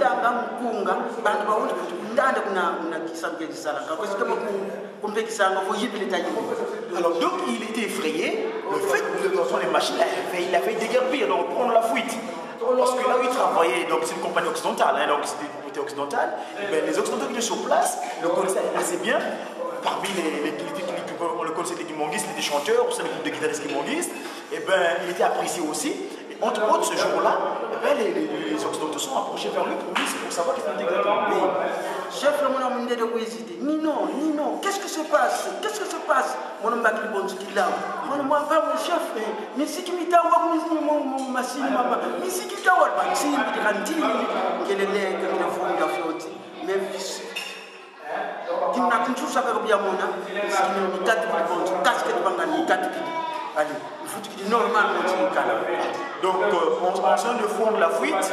Yanga Mkunga, Bantu, Ndanda, Kisala, alors donc il était effrayé, le fait de dans les machines, il a fait déguerpir, donc prendre la fuite. Parce que là où il travaillait, donc c'est une compagnie occidentale, hein, donc c'était une propriété occidentale, ben, les occidentaux qui étaient sur place le connaissaient assez bien. Parmi on le connaissait des guimonguistes, des chanteurs, au sein des groupes de guitaristes guimonguistes, et ben il était apprécié aussi. Et entre autres, ce jour-là, ben, les occidentaux sont approchés vers lui pour savoir qu'il fallait exactement. Oui. Chef, mon homme de Wizidi, Nino, qu'est-ce que se passe? Qu'est-ce que se passe? Mon homme qui bon qui là. Mon homme pas mon chef, mais si qui m'ita wa mon machine maman, mais si qui ta wa si qui rentine, qu'elle est là, que la fond da flotte. Mais qui n'a qu'une chose à faire bien mon âme, si qui ne t'a pas bon, casquette bangani, t'a allez, il faut que normalement tu calme. Donc, en train de fondre la fuite,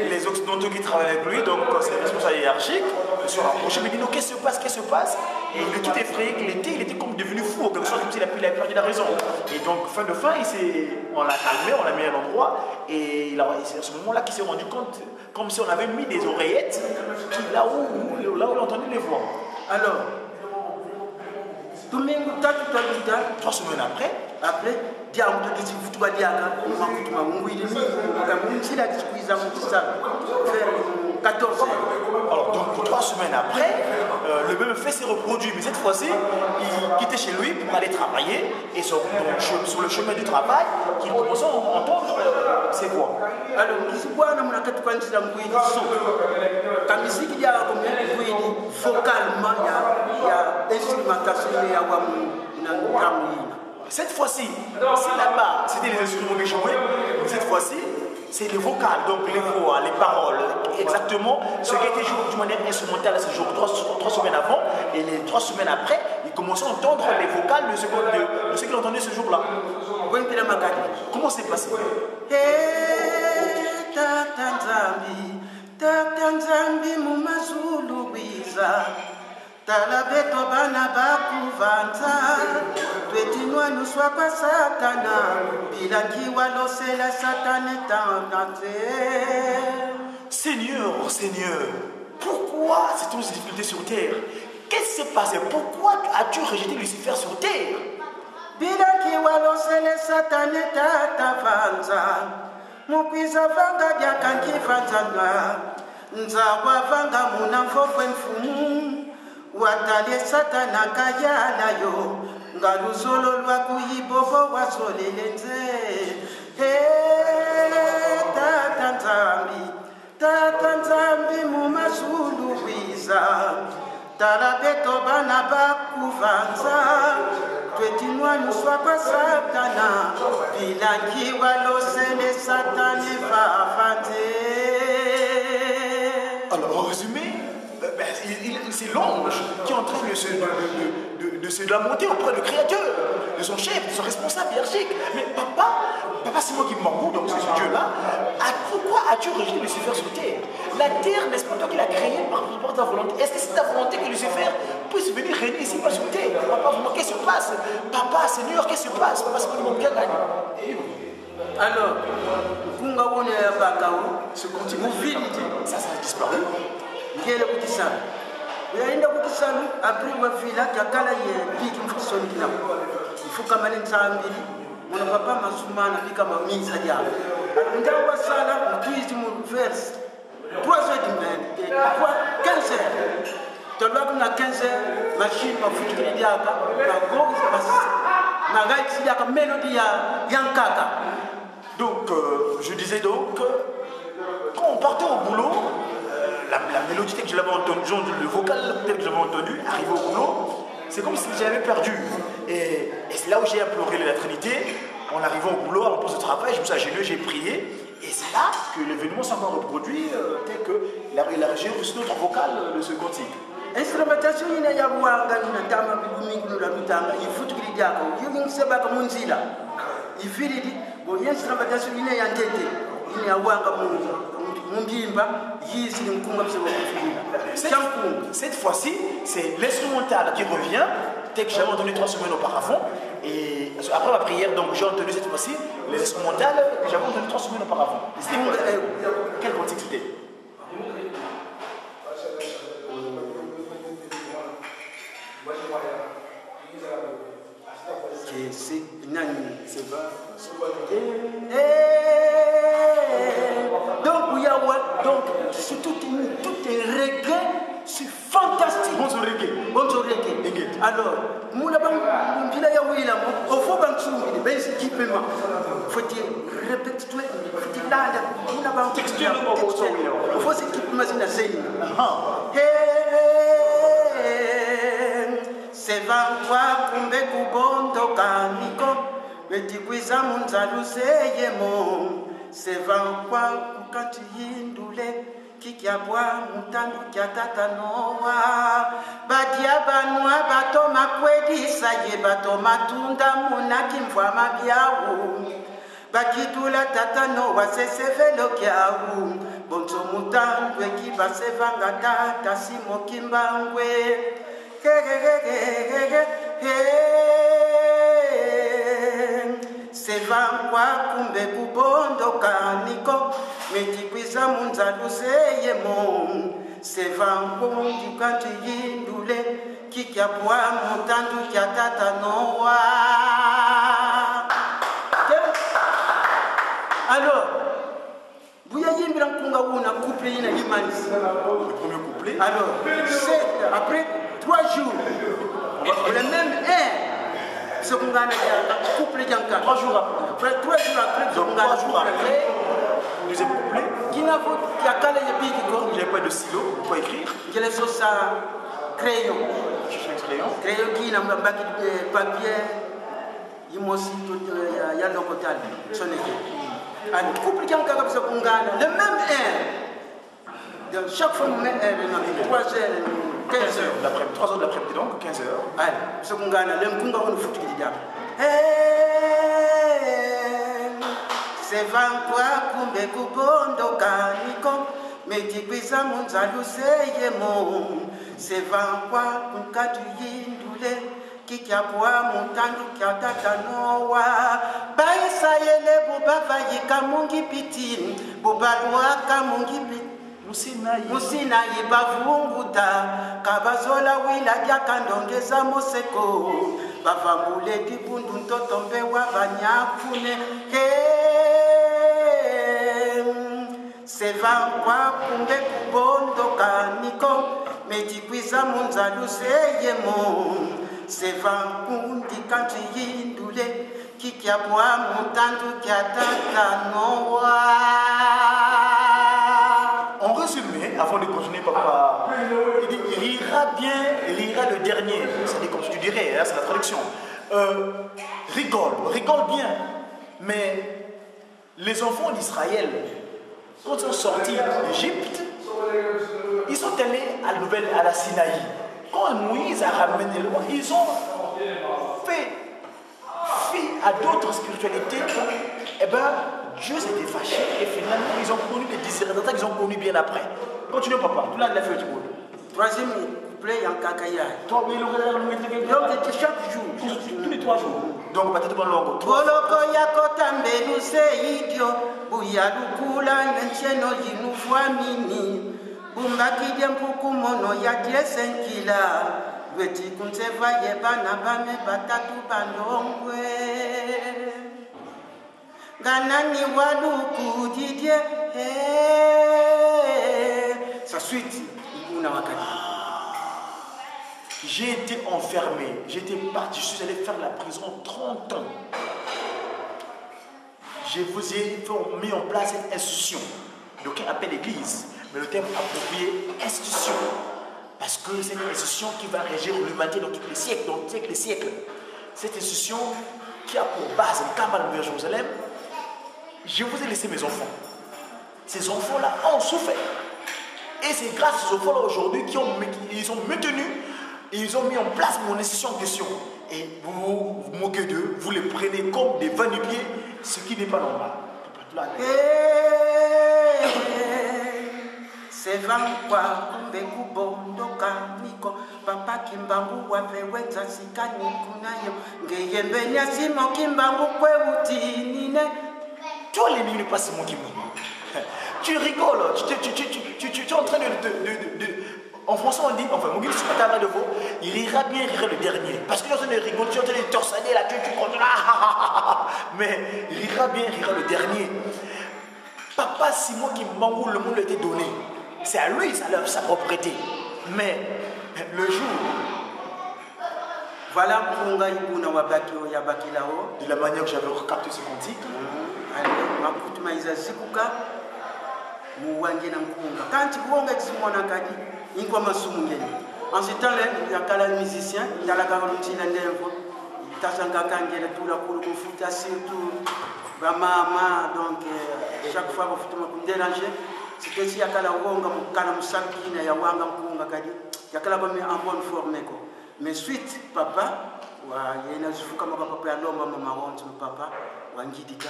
les occidentaux qui travaillent avec lui, donc c'est les responsables hiérarchiques, se sont rapprochés, mais disent non, qu'est-ce qui se passe? Et il est tout effrayé qu'il était comme devenu fou, en quelque sorte, comme s'il avait perdu la raison. Et donc, fin de fin, on l'a calmé, on l'a mis à l'endroit, et c'est à ce moment-là qu'il s'est rendu compte, comme si on avait mis des oreillettes, là où il entendait les voix. Alors, Domingo, 3 semaines après, diambo de Futuba Diana, vers 14 ans. Alors, donc 3 semaines après, le même fait s'est reproduit, mais cette fois-ci, il quittait chez lui pour aller travailler, et sur le chemin du travail, il commençait à entendre ses voix. Alors, qui voit dans la catégorie de la son, quand il y a vocalement, il y a instrumentation, il y a cette fois-ci, c'est là-bas, c'était les instruments qui jouaient, mais cette fois-ci, c'est les vocales, donc les voix, les paroles, exactement ce qui a été joué de manière instrumentale à ce jour, 3 semaines avant, et les 3 semaines après, il commençait à entendre les vocales de ce qu'il entendait ce jour-là. Comment c'est passé? Talabeto bana bakuvanza twetinwa nuswa kwa satana bilangi walosela satane tanate. Seigneur, pourquoi c'est une difficulté sur terre? Qu'est-ce qui s'est passé? Pourquoi as-tu rejeté Lucifer sur terre? Bilangi walosela satane tatavanza mukwiza vanga diakanki vanzanga nzawa vanga munamfofwe mfumu watale satana kayala yo ngaluzolo lwa kuyibobo wasolelenze tata nzambi mumazulu wiza talabeto bana bakuvanza twetinwa nuswa kwa satana bilangi walosele satani vavante. Alors en résumé, c'est l'ange qui est en train de se lamenter auprès du Créateur, de son chef, de son responsable hiérarchique. Mais papa c'est moi qui m'en donc c'est ce Dieu-là. Pourquoi as-tu rejeté Lucifer sur terre? La terre, n'est-ce pas toi qui l'as créée par ta volonté? Est-ce que c'est ta volonté que Lucifer puisse venir régner ici pas sur terre? Papa, qu'est-ce qui se passe? Papa, Seigneur, qu'est-ce qui se passe? Papa, c'est moi qui m'en gagné. Alors, ce continent, ça a disparu. Ngele kutisana yaenda kutisana après wafila kakala ye biki mfusoni kila ifuka mali nsambili mwana papa masumana bika mamisa dia ndawa sala mkizi mu verse 3 heures du matin 15 heures tolwa na 15 heures machine mafuti diaka na gogo na gaiti diaka mélodie ya yankaka. Donc je disais donc quand on partait au boulot, la mélodie que je l'avais entendue, le vocal tel que j'avais entendu, arrivé au boulot, c'est comme si j'avais perdu. Et c'est là où j'ai imploré la Trinité. En arrivant au boulot, en poste de travail, je me suis agenouillé, j'ai prié. Et c'est là que l'événement s'est encore reproduit, tel qu'il a reçu notre vocal de ce cantique. Instrumentation ina ya wanga na tama bibumingu na lutanga ifutukili diako yugi seba ka munzila ifiridi bo instrumentation ina ya ndete ina ya wanga mungimba yizi ni mkunga msebo kufilila. Cette fois-ci, c'est l'instrumental qui revient, tel que j'avais entendu 3 semaines auparavant. Et après ma prière, donc j'ai entendu cette fois-ci les instrumentales que j'avais entendu 3 semaines auparavant. Quel cantique c'était? surtout tout est reggae, c'est fantastique. Bonjour reggae. Bonjour reggae. Alors, mouna bang bila ya wila mo, o fo bang tsumi ben si kipema. Faut répéter, faut là mouna bang texture le mot so wila. O fo si kipema sina zeini. Sevan kwa kumbe kubondo kaniko, metikwiza munzalu seyemo. Sevan kwa kukati hindule, kikiabwa mutandu kia tata noa. Badia banua bato makwedi saye bato matunda munaki mvwa mabiawu. Bakitula tata noa sesevelo kiawu. Bonzo mutandu ekiba sevanga tata simo kimbangwe. Sevan kwa kumbe kubondo kaniko, metikwiza munzalu seyemo. Sevan kundi kanti yindule, kikiabwa mutandu kia tata noa. Alors, Bouya Yimbira Kunga Wuna couple ina Limanis. Le premier couplet. Alors, après 3 jours, le même air, ce qu'on a couple Yanka. 3 jours après. 3 jours après, Donc 3 jours après, deuxième couplet. Qui n'a pas calé les billes Il n'y avait pas de stylo pour écrire. Il y a les sauces à crayon. Crayon. Crayon qui n'a pas de papier. Il m'a aussi tout, il y a le côté. Alors, couple Yanka comme ça qu'on gagne, le même air. Donc, chaque fois, on met 3 heures, 15 heures. 3 heures de l'après-midi, donc 15 heures. Allez, ce qu'on gagne, le Kunga on fout qui dit Sevan kwa kumbe kubondo kaniko, metikwiza munzalu seyemo. Sevan kwa kukatu yindule, kikiabwa mutandu kia tata noa. Baisa yele bubava yika mungi piti, bubalwa ka mungi piti. Musina ibavunguta, kabazola wila dia kandongeza moseko. Bavambule dibundu ntotombe wa banyakune. Sevan kwa kumbe kubondo kaniko, metikwiza munzalu seyemo. Sevan kundi kanti yindule, kikiabwa mutandu kia tata noa. En résumé, avant de continuer, papa, il dit il rira bien, il rira le dernier. C'est comme tu dirais, hein, c'est la traduction. Rigole bien. Mais les enfants d'Israël, quand ils sont sortis d'Égypte, ils sont allés à la Sinaï. Quand Moïse a ramené le roi, ils ont fait fi à d'autres spiritualités. Eh bien, Dieu s'était fâché et finalement ils ont connu les résultats qu'ils ont connus bien après. Continue papa, tout là il a fait du monde. Troisième couplet en kakaya. Toi, mais Donc chaque jour, tous les 3 jours. Donc peut-être bon longo. Boloko yako tambelu se idio, buya lukula ncheno yinu fuamini. Bumbaki jempuku mono ya jesenkila. Weti kunseva yebana bame batatu bandongwe. Ganani waluku didie. Sa suite, una wakati. J'ai été enfermé, j'étais parti, je suis allé faire la prison 30 ans. Je vous ai mis en place cette institution, lequel appelle l'église, mais le terme approprié, institution. Parce que c'est une institution qui va régir l'humanité dans tous les siècles, Cette institution qui a pour base le Kamal de Jérusalem, je vous ai laissé mes enfants. Ces enfants-là ont souffert. Et c'est grâce à ces enfants-là aujourd'hui qu'ils ont maintenu et ils ont mis en place mon institution en question. Et vous vous moquez d'eux, vous les prenez comme des va-nu-pieds, ce qui n'est pas normal. C'est vankwa kumbe kubondoka niko papa kimbangu wavewenza sikani kunayo ngeyembenya simo kimbangu kweutinine. Toi les lignes pas Simon Kimbangu. Tu rigoles, tu es en train de en français on dit, enfin, mon guide, c'est pas ta main de veau, il ira bien rire le dernier. Parce que tu es en train de rigoler, tu es en train de torsader là, tu continues là, mais il ira bien rire le dernier. Papa Simon Kimbangu, le monde lui a été donné. c'est à lui sa propriété. Mais le jour, voilà kunga ibuna wabaki yabaki lao. De la manière que j'avais capté ce cantique, makutu maiza zikuka muwange na mkunga kanti kuonga kisimona kadi ingwa masumu ngeni. En ce temps il y a kala musicien il y a la garantie na ndevo tasanga kangela tula kulu kufuta surtout ba mama donc chaque fois vous faites me déranger c'était si yakala wonga mukala musabina ya wanga mkunga kadi yakala ba en bonne forme ko mais suite papa wa yena zifuka maka papa ya lomba mama wontu papa wangidika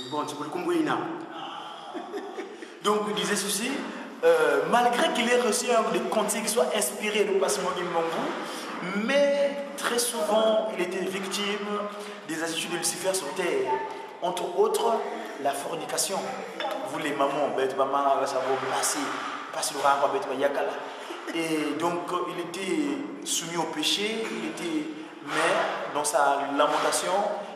bon tu peux kumbuina. Donc il disait ceci, malgré qu'il ait reçu des cantiques qui soient inspirés de Passement Kimbangu, mais très souvent il était victime des attitudes de Lucifer sur terre, entre autres la fornication. Vous les mamans, maman va savoir passer le rang avec yakala. Et donc il était soumis au péché, mais dans sa lamentation,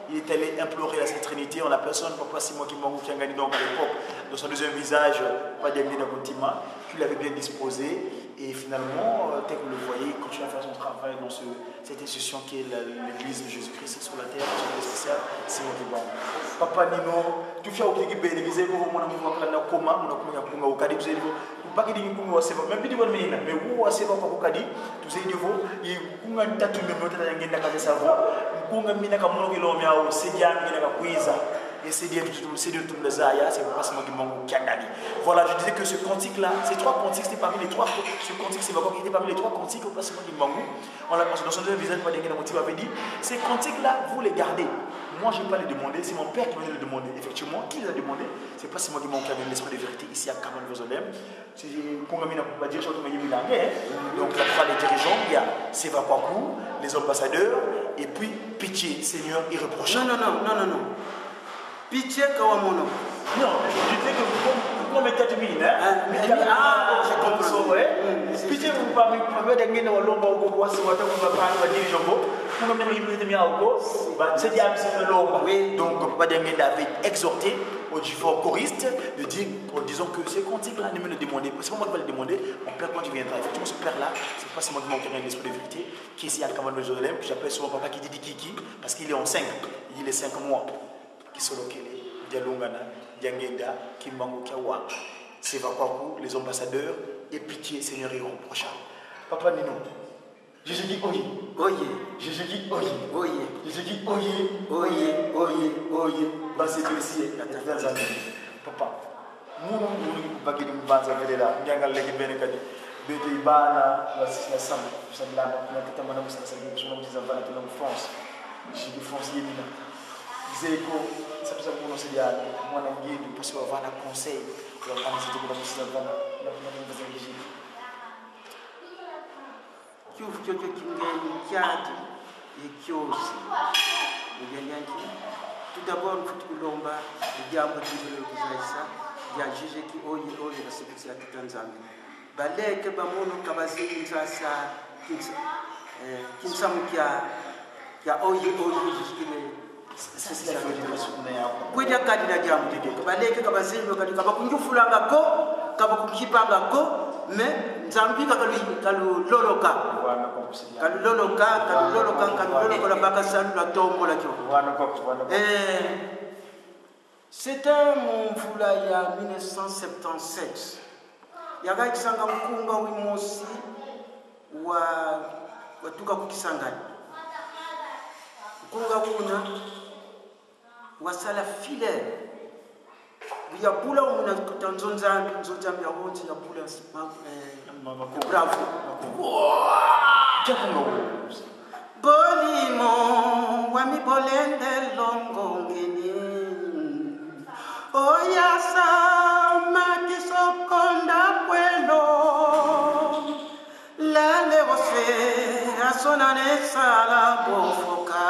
il est allé implorer la Sainte Trinité en la personne Papa Simon Kimbangu qui a gagné donc à l'époque dans son deuxième visage, pas d'aimer d'Akontima, qui l'avait bien disposé. Et finalement, tel que vous le voyez, il continue à faire son travail dans cette institution qui est l'Église de Jésus-Christ sur la terre, sur le spécial Simon Kimbangu. Papa Nino, tu fais au pays qui bénéficie, vous m'en avez vu comment, vous avez vu baki di kunga waseba mais bidi won meina mais wo waseba ko kadi tu sei devo i kunga tatu me mota ya ngenda ka savo kunga mina ka mono kilo miao sedia mina ka kuiza et sedia tout le zaya c'est pas seulement Kimbangu kiangani. Voilà, je disais que ce cantique là, ces trois cantiques c'était parmi les trois, ce cantique c'est pas qui était parmi les trois cantiques au passement Kimbangu. On l'a pensé dans son deuxième visage pas d'engena motif avait dit ces cantiques là vous les gardez. Moi je ne vais pas les demander, c'est mon père qui m'a les demander. Effectivement, qui les a demandé? C'est pas seulement Kimbangu qui avait l'esprit de vérité ici à Kamal Jérusalem. Donc la trois les dirigeants, il y a Seva Kwaku, les ambassadeurs, et puis Pitié, Seigneur irréprochable. Non. Pitié Kawamono. Non, je disais que vous mettez à mine, c'est comme ça, Pitié, vous parlez de l'Angleterre, vous donc, Badengenda avait exhorté au fort choriste de dire, en disant que ces cantiques-là, ne me le demandez pas. C'est pas moi qui vais le demander, mon père, quand il viendra. Effectivement, ce père-là, c'est pas seulement qui manque l'esprit de vérité, qui est ici à Kamal Jérusalem, que j'appelle souvent papa qui dit Kiki, parce qu'il est en 5, il est 5 mois. Qui sont localisés, Dialongana, Diangenda, Kimbangu Kawa, Seva Kwaku, les ambassadeurs, et Pitié, Seigneur irréprochable. Papa Nino. Jésus dit oye. Jésus dit oye. Jésus dit oye. Bah c'est aussi la papa. Nous bagi di mbanza velela nyangal legi bene kadi bete ibana la sam salama na kitamana musasa ngi sunu mtizavana tuna France. Jésus France yedina. Zeko sapsa kuno sediana mwana ngidi posi wavana conseil kwa kama situ kuna musavana na kuna mbanza ngi. Kyufu chocho kingeni kyati ekyosi ngenyanki tout d'abord faut kulomba ijambo tibule kuzaisa ya jije ki oyi na sekisi ya Tanzania baleke bamono kabazini sasa kinsa kya oyi jishikile sisi ya kuja kadi na jambo tike baleke kabazini kadi kabakunjufulanga ko kabakukipanga ko me nzambika kaluloloka la bakasalu la tombo la kyo. C'était mon foulaya 1977. Yaga kisanga mkunga wimosi watuka kukisangani. Mkunga kuna wasala file. Ya pula umuna kutanzonzambi ya wote ya pula bravo. Bolimo wami bolende longo ngeni oyasa makisokonda kwelo lale wose asonane sala bofoka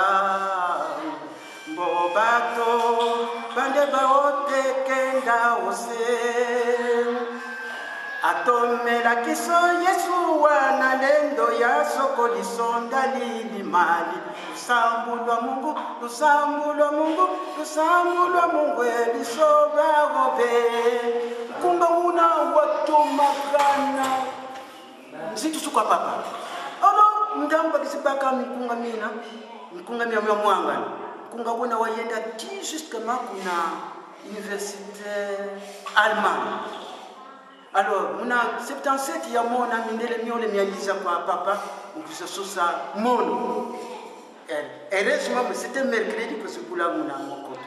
bobato bande baote kenda wose atomela kiso Yesu wana lendo ya soko lisonda lili mali lusambulwa Mungu elisoba gobe kumba una watuma zitu suka papa alo ndamba kisibaka mikunga mina mwanga kunga wona wayenda jusqu'à kuna université allemande. Alors muna 77 ya mona mindele miole mializa kwa papa ukusasosa mono heureusement c'était mercredi que ce boula muna mokoto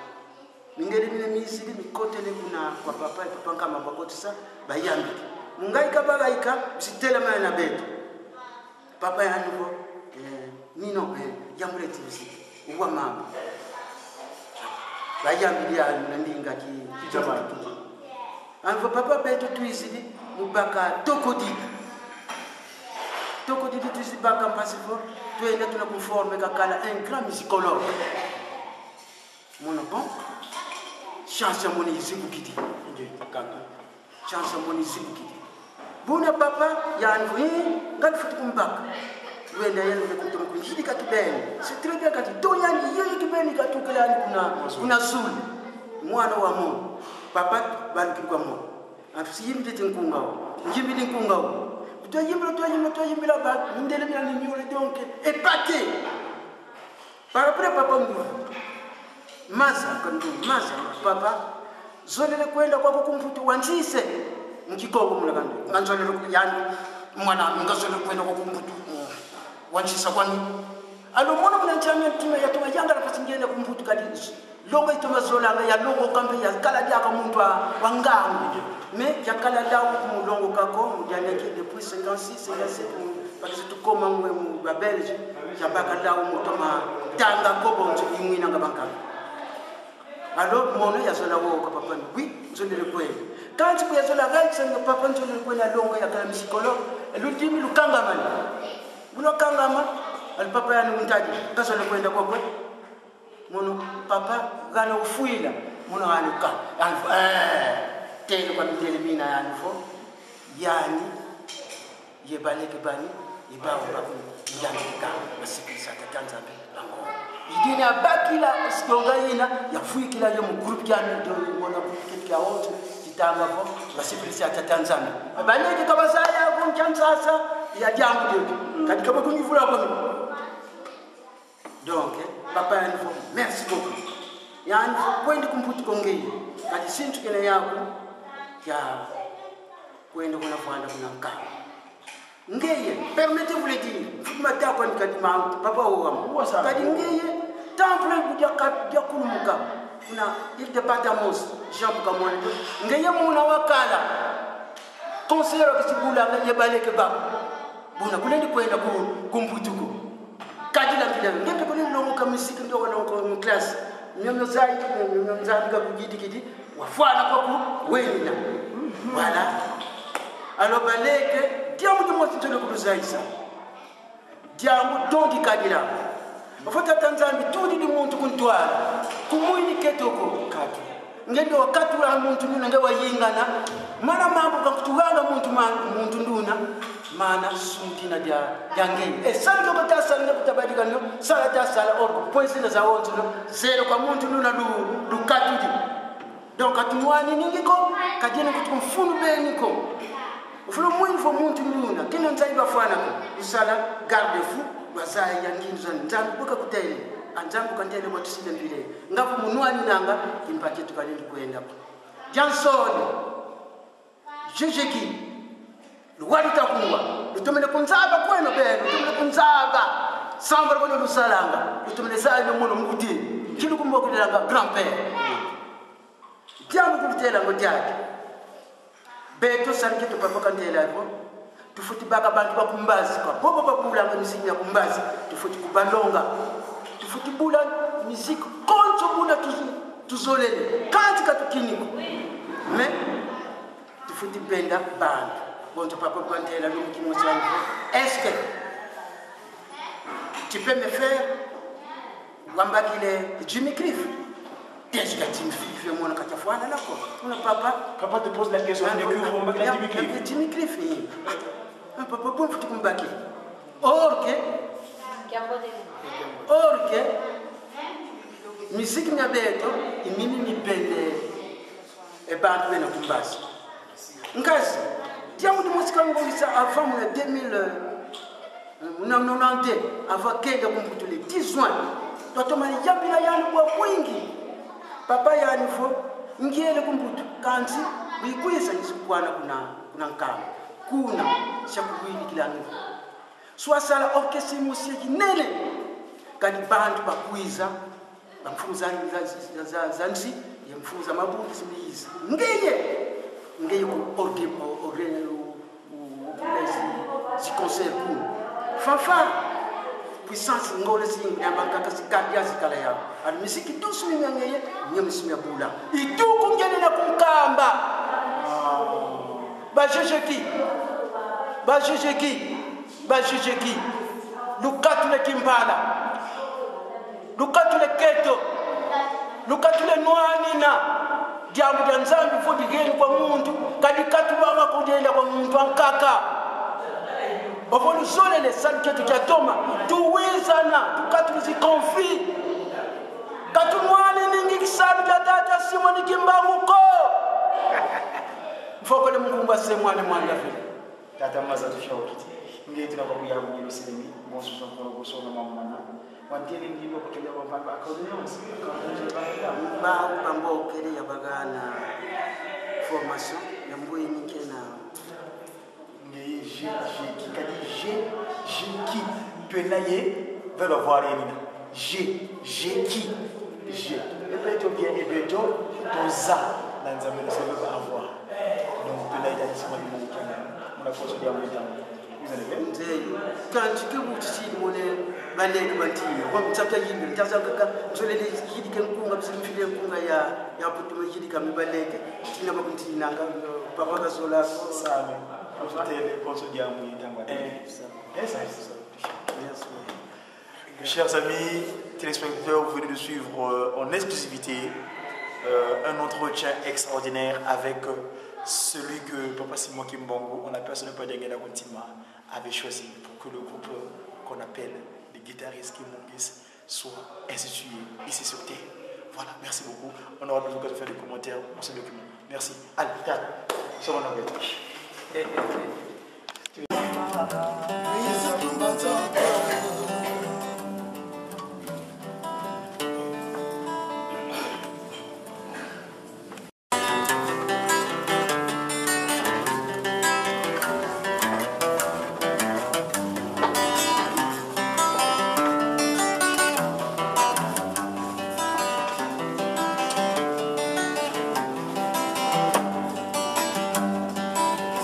mindele mine misidi mikotele kuna kwa papa kama bakoto sa bayambi mungai kabagaika sitela mana beto papa ya nouveau nino yamuleti musiki uwa mama bayambi ya ndinga ki jamaa anvo papa beto tuisidi mubaka tokodi tuisidi baka mpasifo tuende tuna conforme kakala un grand musicologue mon bon chance mon izibu kiti chance mon izibu kiti buna papa yanvo ngati futi kumbaka wenda yele kutoka kunjidi katubeni c'est très bien kati to yani yeye kibeni katukelani kuna zulu mwana wa Mungu papa bali kwa Mungu afsiyimde tinkunga njibidi nkunga tuyimbila ba ndele mina ni miole donc épaté par après papa mbu maza papa zolele kwenda kwa kumfutu wanzise mkikongo mulakandu nganzolele yani mwana ngazolele kwenda kwa kumfutu wanzisa kwani alo mwana mnanchanya tima ya tuma yanga na pasingene kumfutu kadi longo itoma zolanga ya longo kambe ya kala dia ka muntu wa ngangu mais ya kala dawo mu longo kako mu dianeke depuis 56 57 parce que tout comme mu ba belge ya baka dawo mu toma tanga ko bonzo imwina ngabanga alors mono ya zola wo ka papa oui zolele kweli quand tu ya zola right sen papa zolele kweli longo ya kala psychologue ludimi lukanga mali bulo kangama al papa ya nuntaji kasole kwenda kwa kweli mono papa gana ufuila mono anuka tele kwa ndele mina yanfo yani yebaleke bani ibawo babu yandika masikisa tatanzabe lango idina bakila skonga ina yafuikila yo mu groupe yani do mona groupe kia wote kitanga ko masikisa tatanzabe abaneke kabasaya kunchansasa ya jambo ndio katika bakungivula kwa donc papa yanfo merci beaucoup yani kwenda kumputi kongei kati sintu kile yako ya kwenda kuna fanda kuna mkaa ngeye permettez-vous le dire fuma ta kwa nikati ma papa wao kati ngeye temple kuja kulumuka kuna il département Jean Bukamwando ngeye muna wakala conseiller kisibula yebaleke baba buna kulendi kwenda kumputuko kadila kile ngeke kule longo kama musiki ndio wana kwa class nyamno zai nyamzanga kujidi kidi wafana kwa kuwenda wala alobaleke diamu de moto tole kuzaisa diamu dongi kadila bafata Tanzania tudi di muntu kuntwala kumwini ketoko katu ngende wakati wa muntu nuna ngewa yingana mana mambo kakutuwanga muntu nduna mana suntina dia yange santo kota sala kutabadika no sala ta sala orgo poisina za wonto zero kwa muntu nuna du katudi donc atumwani ningiko kajene kutumfunu beniko ufulu mwini fo muntu nuna kina nzaiba fana ko usala garde fou bazai yanginzo nzambu buka kutele anzambu kandele watu sile mbile ngafu munwani nanga kimpate tukalindi kwenda Johnson jejeki luwali takuwa lutumene kunzaba kweno beno lutumene kunzaba samba kweno lusalanga lutumene zaino muno mkuti kilu kumbokelanga grand-père diamu kulitela ngodiaki beto sanke to papa kandela ko tufuti baka bantu bakumbazi kwa bobo babula ngamisinya ya kumbazi tufuti kubalonga tufuti bula muziki koncho bula tuzolele kanti katukiniko mais tufuti benda bantu bonto papa kandela lo kimosani est-ce que tu peux me faire wambakile Jimmy Cliff qu'est-ce que Jimmy Cliff mon katafwana nako on papa te pose la question de que wambakile Jimmy Cliff Jimmy Cliff papa pour futi kumbaki orke miziki nyabeto imini nipende bantu bena kumbasi ngazi Diamou de Mosika Ngolisa avant le 2090, avant qu'elle ait le 10 juin. Totomani yambila yani kwa kwingi. Papa yani fo ngiyele kumbutu kanzi bikuisa isukwana kuna nkama. Kuna shakuwili kila nivo. Swasala orkestra musiki nene kadi bantu bakuiza bamfuza zanzi yamfuza mabuki simizi. Ngeye ku si concert pour fanfare puissance ngole singi yabanga kasikadia zikala ya almisiki tusu ngangeye nyemusimya bula ituko ngene na kumkamba ba jejeki lukatu le kimbala lukatu le keto lukatu le noanina jambo lya nzambi fodi geni kwa muntu kadi katu bama kudenda kwa muntu ankaka Ovonu zole le sali ketu kia toma tuwezana tukatulizi konflit katumwani ningi kisabi kia tata simoni kimbaruko mfokole mkumba semwane mwanda vile tata maza tushawukiti ngeti na babu yabu yilo silemi monsu sonkolo kusona mamana wantele ndibo kukelea kwa mpamba akaudions mambo kele ya bagana formation ya mbuye nyingena qui tu es naïe veut le voir j'ai qui j'ai et puis tu viens et puis ton za dans un même ça veut avoir donc tu naïe ici moi on a construit un médium vous allez quand tu veux aussi mon balek bantini comme ça tu as dit taza kaka zole les hidi kan kunga bisimfile kunga ya putu hidi kam balek tina ba kuntina nga papa ka sola ça Chers amis téléspectateurs, vous venez de suivre en exclusivité un entretien extraordinaire avec celui que Papa Simon Kimbongo, on appelle Sonepa Dengena Kontima, avait choisi pour que le groupe qu'on appelle les guitaristes Kimbongis soit institué ici sur Terre. Voilà, merci beaucoup. On aura besoin de faire des commentaires dans ce document. Merci. Allez, sur mon anglais.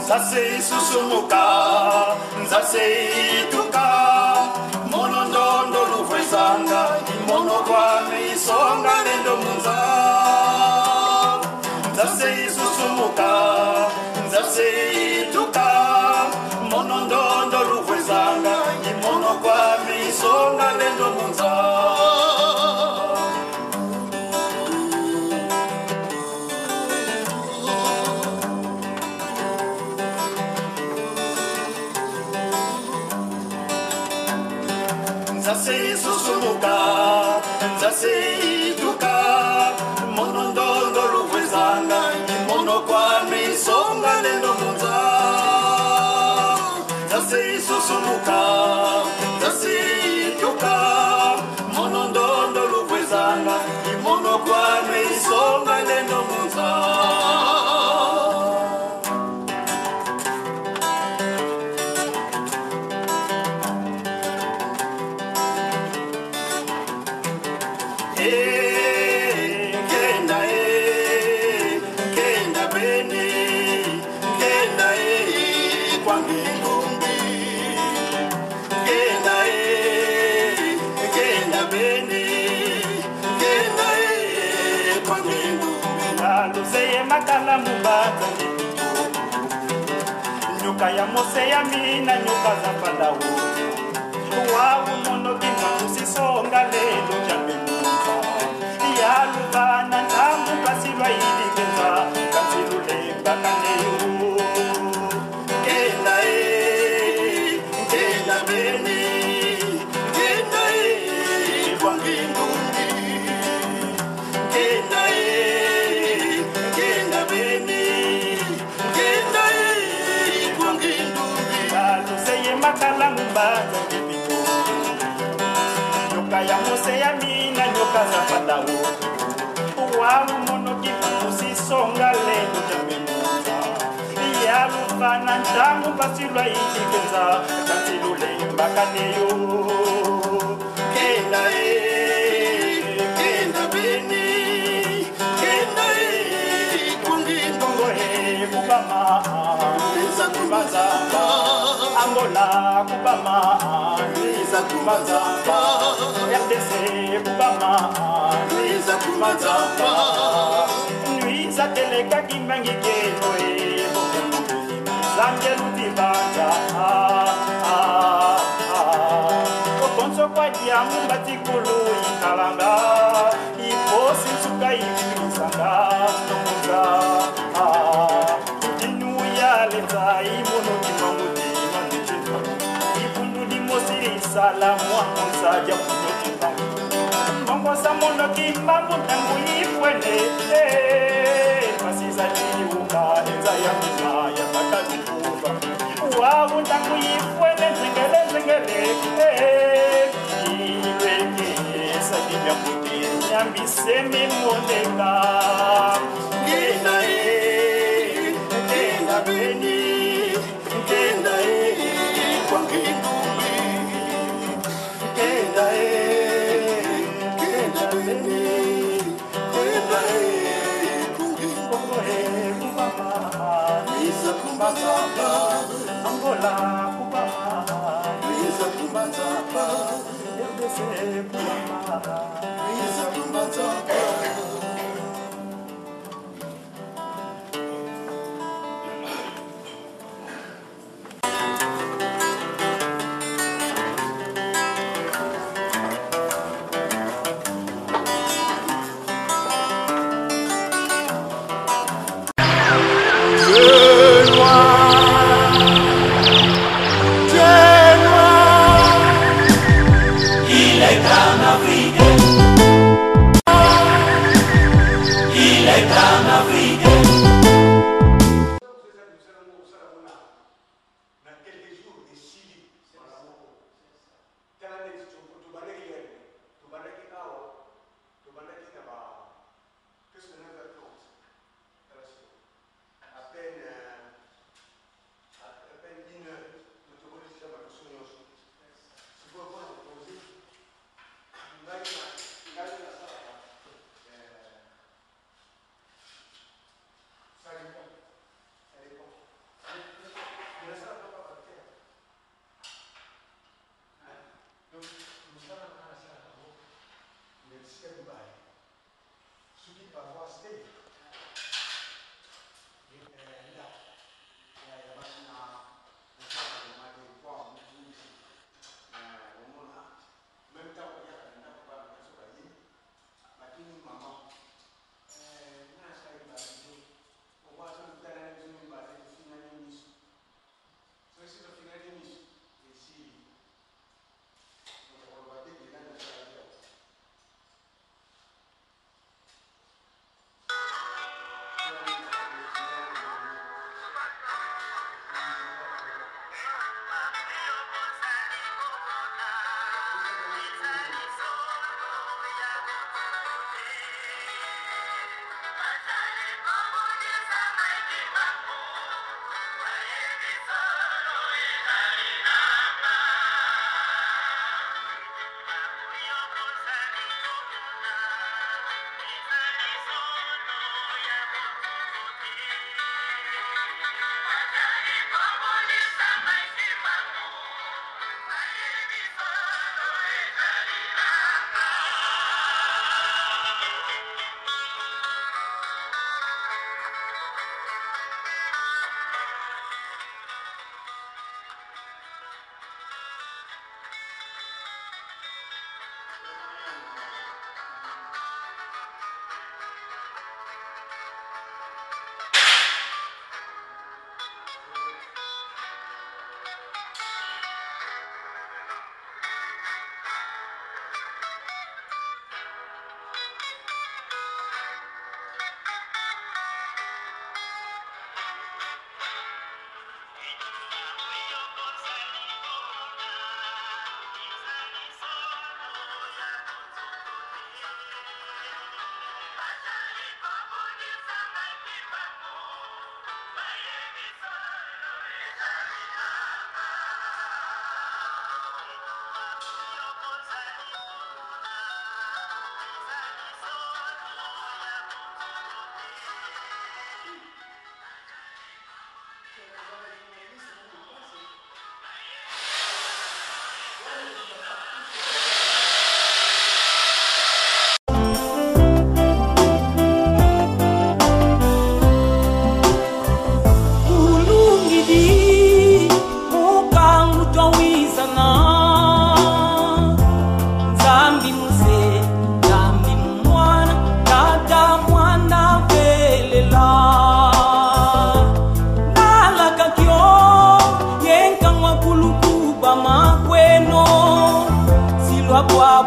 Nzase susumuka, nzase ituka, mono ndondo luvwezanga, mono kwame isonga lendo munza. Nzase susumuka, nzase ituka, mono ndondo luvwezanga, mono kwame isonga lendo munza. Nzase susumuka, nzase ituka, mono ndondo luvwezanga, mono kwame isonga lendo munza. Nzase susumuka, nzase ituka, mono ndondo luvwezanga, mono kwame isonga lendo munza. Nyuka ya mose ya mina nyuka za pandao wawu mono kina usisonga lelo jambe munga ya lubana tamu kasiba ili kenza kasirule bakaneyo kenda beni kenda kwa mbingundi kenda beni kenda makala mumbanza ngepito nyoka ya mose ya mina nyoka za fandao wawu mono kimusisonga lelo jamemuza ya lufana ntangu pasilwa ikikenza kantilule mbakaneyo kenda beni kenda kungingongo kubama kubazamba Angola kubama niza kubazamba RDC kubama niza kubazamba niza teleka kimbangi kewe Zangelu dibaja Okonso kwa diamu batikulu ikalanga Iposi suka ibisanga Nomuza Inu ya leza imono kimamuti Mandichita Ipundu di mosiri salamu Amunsa jamuno kimamu Mongo sa mono kimamu Tangu ifwene Masiza niuka Enza ya mima ya bakati Wawu tangu ifwene zengele Iweke sakibya kuti Nyambise moneka Kenda beni Kenda kwa ngindumi Kenda beni Kenda kungindumi Kubama Nisa kumbazamba Angola kubama Nisa kumbazamba RDC kubama Nisa kumbazamba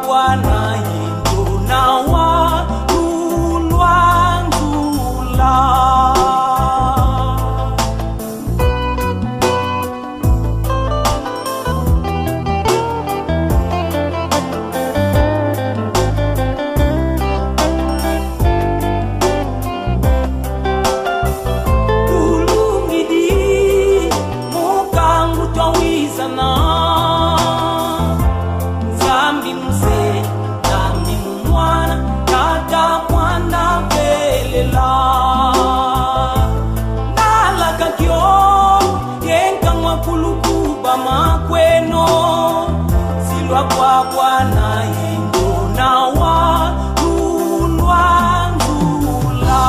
Bwana yendo na walulwanzula. Kwa Bwana yendo na walulwanzula.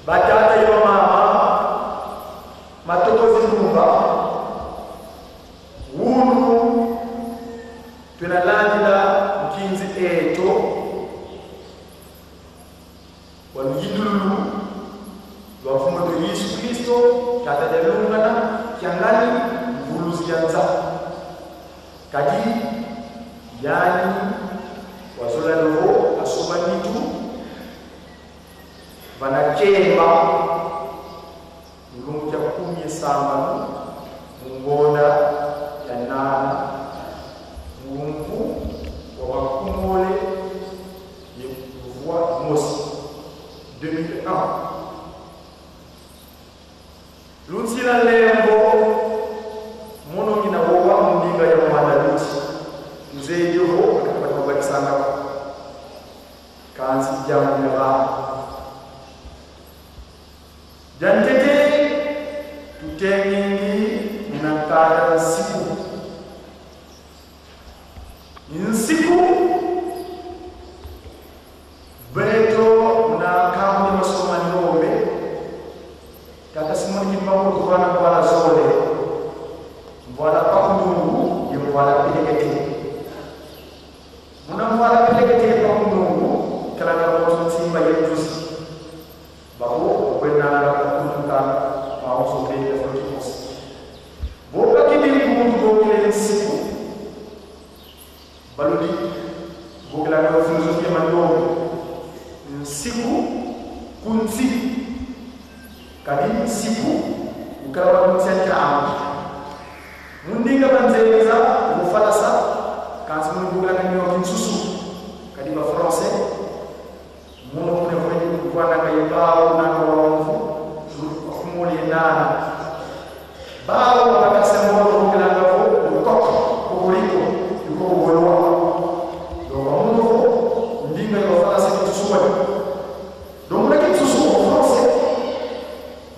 Batata yo mama matoko zinumba wunu tunalandila mkinzi eto walujidulu lwafumo to Yesu Kristo katajalungana kiangali mbuluzi yanza kadi yani wazola roho asoma nitu vanachemba mulungu cha 10 mungona ya 8 mumvu wa makumole yevua mosi 2001 lunsila lembo mono ngina wowa mundinga ya mwana luti mzee yoho akapata kubarisanga kanzi jamu ya jantete tutengingi minakara nsiku beto unakamu masoma nyombe kata simoni kibamu kufana kwa zole mbwala pakundu yembwala pilegete muna mbwala pilegete pakundu kala kabotu simba yetusi bako kwenanga kukunduka mauso mbele ya kikosi boka kidini kumundu gokile nsiku baludi gokila kwa filosofia mandogo nsiku kunzi kadi siku ukarawa kunzenta amu mundinga banzeza ufalasa kansi mundu gokila kanyo kinsusu kadi ba français mono kune kwenye kwana kaibao na kawafu kumuli nana bao wakakase mono kukila ngafo ukoko kukuliko yuko uwelewa doga mundu ndinga yofala siku tusuwani domuna kitusu ufrose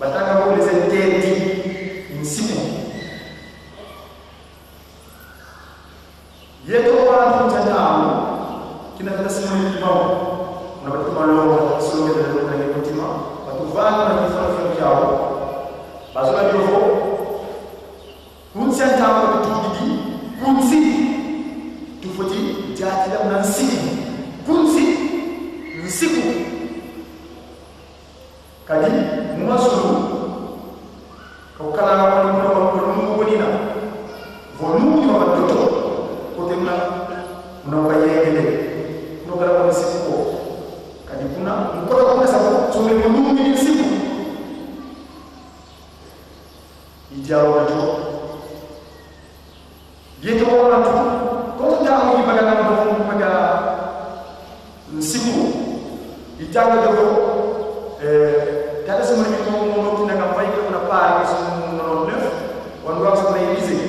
bataka kulize nteti nsiku yeto watu mtandao kina tasimo kibao unapatuma leo sio ndio ndio kutima watu vana na vifaa vyao bazola ndio kunsi antamo tutudi kunsi tufoti jati la mnasiku kunsi nsiku kadi mwasulu kokala kwa Mungu bonina volume wa watoto kotemna unawayengele unogala kwa siku kadi kuna mkola kwa sababu tume volume ni siku ijao watu yeto watu kwa tutamu ibada na Mungu itanga dogo kada sama ni mo tina campagne ko na pare ko no 9 on doit se réaliser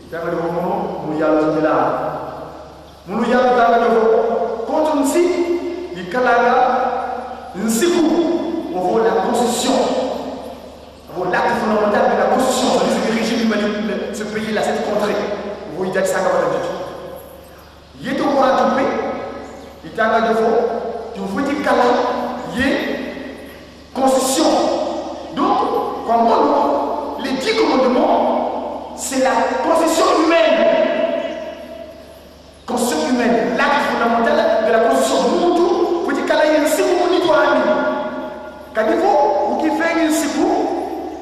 itanga dogo mo yalla dila munu yalla tanga dogo ko ton si ikalaga nsiku on voit la constitution on voit l'acte fondamental de la constitution de ce régime humanitaire ce pays là cette contrée vous y êtes ça comme il est au courant du pays itanga dogo tu veux dire kala yé constitution. Donc, comment les 10 commandements, c'est la constitution humaine. Constitution humaine, l'acte fondamental de la constitution. Nous, vous dites kala yé si vous n'y toi ami. Quand vous qui faites une sipou,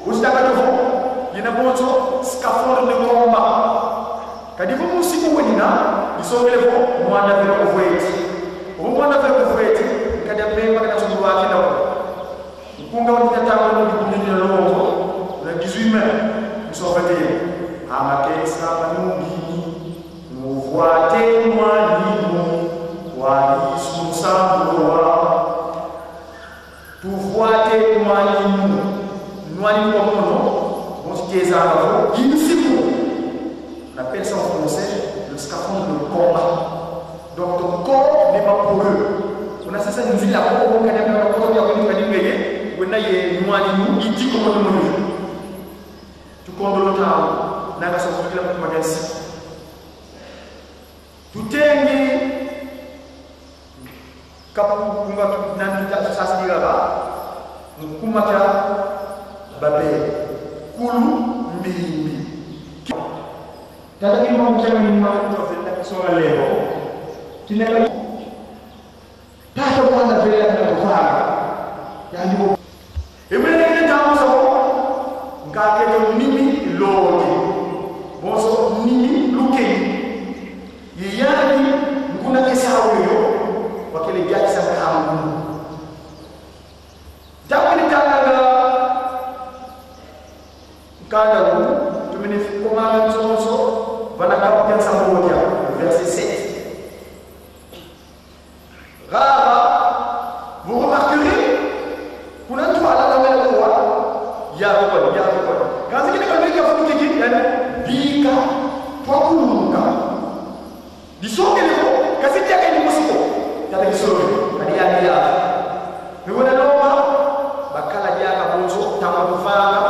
vous êtes d'accord devant, il y a un bon scaphandre de combat. Quand vous si vous venez là, ils sont élevés, moi, on a fait le voyage. Vous m'en avez fait kada pemba kana sundu wake na kunga wani tatawa no dikundi na longo na 18 mai msofete amake saba nungi muvwa temwa limu wa Yesu sambuwa tuvuate temwa limu nwani kwa mono mosteza ngavo insiku on appelle ça en français le scaphandre de combat. Donc ton corps n'est pas pour eux. On a ça une ville là pour qu'on ait un corps qui a connu une guerre. On a eu moi ni il dit comment nous. Tu comptes le temps. N'a pas sorti la pour magasin. Tout est né. Kapu kumba nan tu ça se dira là. Kumaka babé. Kulu mbi. Tata ki mo mjanga ni ma ko so la lebo. Tinaka tata mwana vile na kufara yani mo emene ntawo so ngake to nimi lodi boso nimi luke yiyani nguna kesawo yo wakele jaki sa kamu dabani tanga kada tu tumene komanga so bana kapten sa moja verset 7. Rara, vous remarquerez qu'on a tout à la même fois. Il y a quoi. Quand c'est quelqu'un qui a fait quelque chose, Bika, toi, Kuluka. Disons que quand c'est quelqu'un qui a fait il y a des choses. Il y a des choses. Mais on a l'homme, Bakala Diaka Bonzo, Tamafanga.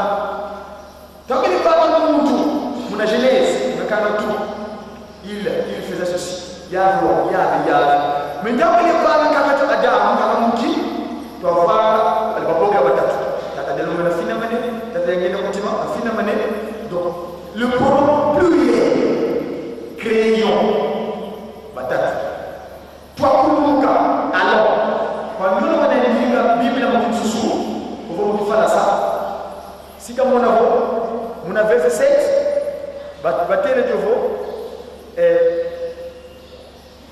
Tant qu'il n'est pas dans le monde, mon genèse, le Kanatou, il faisait ceci. Il y a. Mais dans les parents qui ont été à Mouki, tu vas voir le papa qui a battu. Tu as des noms fina mané, tu as des noms fina mané. Donc, le pronom pluriel, crayon, batatu. Toi, Kuluka, alors, quand nous avons dit la Bible, on dit sous, on va faire ça. Si comme on a verset 7, battez le Dieu,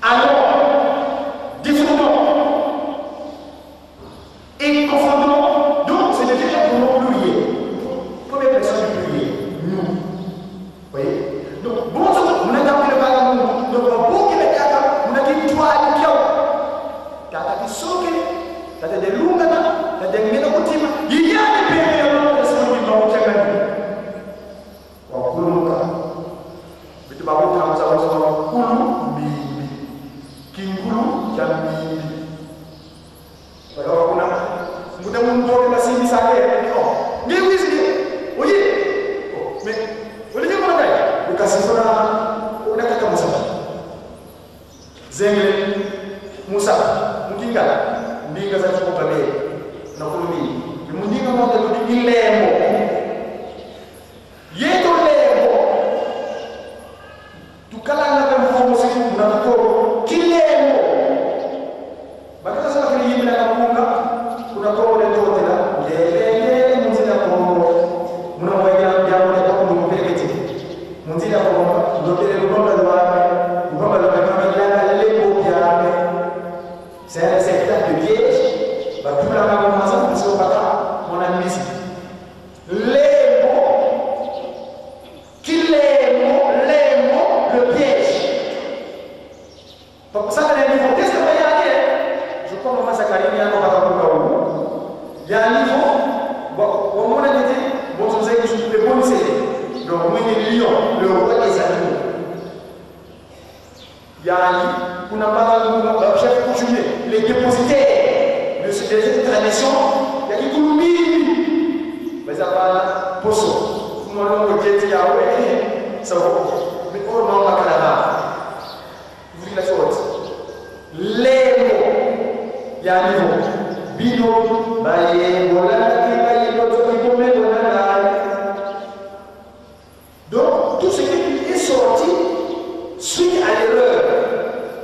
alors, et confondons, donc c'est déjà un nom pluriel. Première personne du pluriel, nous. Vous voyez? Donc, bon, on a tapé le baganou. Donc, bon, qui est là, on a dit toi, il y a des soques, il y a des lungana, il y a des ménocotimes, il y a des périodes de ce qui vont au Tchagani. Ou Kuluka. Mais tu vas voir, ça va se Kulu, Kingulu, Jambi. Alors, on a mudah muncul ke sini saya. Oh, dia wis ni. Oh ye. Oh, me. Boleh je mana kai? Bukan seorang udah kata Musa. Zengle Musa, mungkin kan? Dia kata cukup balik. Nak pergi. Mungkin kamu ada di lembo. Ye tu lembo. Tu kalang nak kamu mesti nak kau kilembo. Bagaimana saya kena ini nak bunga? Kuna kau boleh tahu tidak? Lele mungkin aku muna wajah dia boleh tahu mungkin begitu. Mungkin aku dokter rumah luar, kami bilang lele bokia. Saya sektor de Liège, batu lama masa masuk bata, mon ami. qu'on a pas le chef coutumier, les dépositaires de cette tradition, il y a des coutumiers. Mais ça va poso. Nous allons vous dire ça va. Mais on va pas là. Vous dites la chose. Les mots, il y a un niveau. Bino, baye, voilà, baye, l'autre, il faut mettre donc, tout ce qui est sorti suite à l'erreur,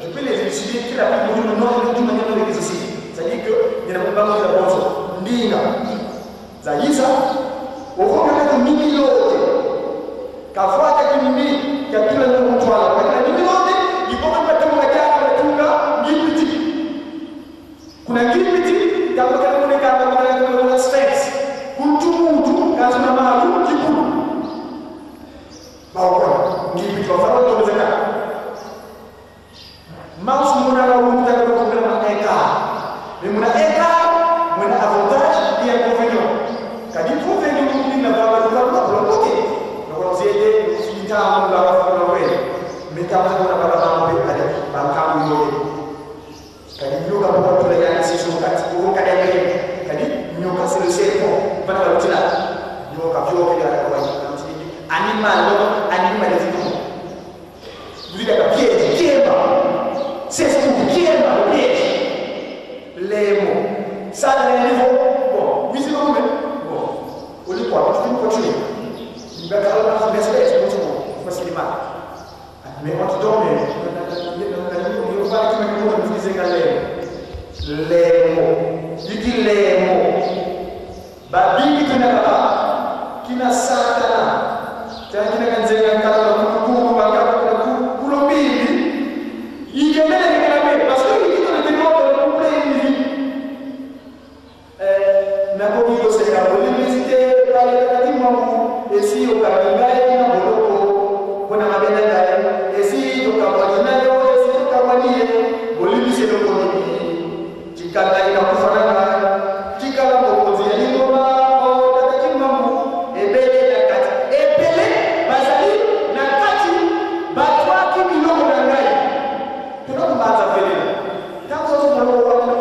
je peux les élucider qu'il a pris le nom de toute manière de l'exercice. C'est-à-dire qu'il n'y a pas de bonne chose. Ndinga. Zaïsa, au fond, il y a des millions. Quand il y a des millions, il y a tout le monde qui a des millions. Il faut que tu aies un petit. Kuna kipiti, kama kama kama sphinx. Kuntu kazuna malu kipulu. Bawa, kipiti wa farao ndio mzeka. Mouse muna la wuta kwa problema eka. Mais muna eka, muna avantage et inconvénient. Kadi inconvénient ni na baba kwa bloqué. Donc on s'était finita on la va faire. Mais kama kuna baba mambo ale banka mmoja. Kadi nyoka kwa tule ya sisi wakati kwa kadri kadi nyoka c'est le cerveau bana la tula nyoka vyote ya kwa animal des animaux vous dites que piège kiemba c'est ce que kiemba le piège les mots ça le niveau bon oui c'est bon bon au lieu quoi tu peux continuer il va faire la espèce comme ça c'est mal mais on te donne on va te mettre une physique les mots il dit les mots babi kina satana kina kanzenga kala kuku baka kulo mbili igemele kama parce que il dit que le monde na kokigo c'est la université par les mamou et si au Kalinga na boloko bona mabenda ndaya et si au Kabadina yo et si au Kabadie bolimi c'est le monde tikala ina kufanana tikala mokozi ya ngoma o tataki mamou ebele na kati ebele bazali na kati batwa kimilongo na ngai tunakubaza vile tangu sasa tunao watu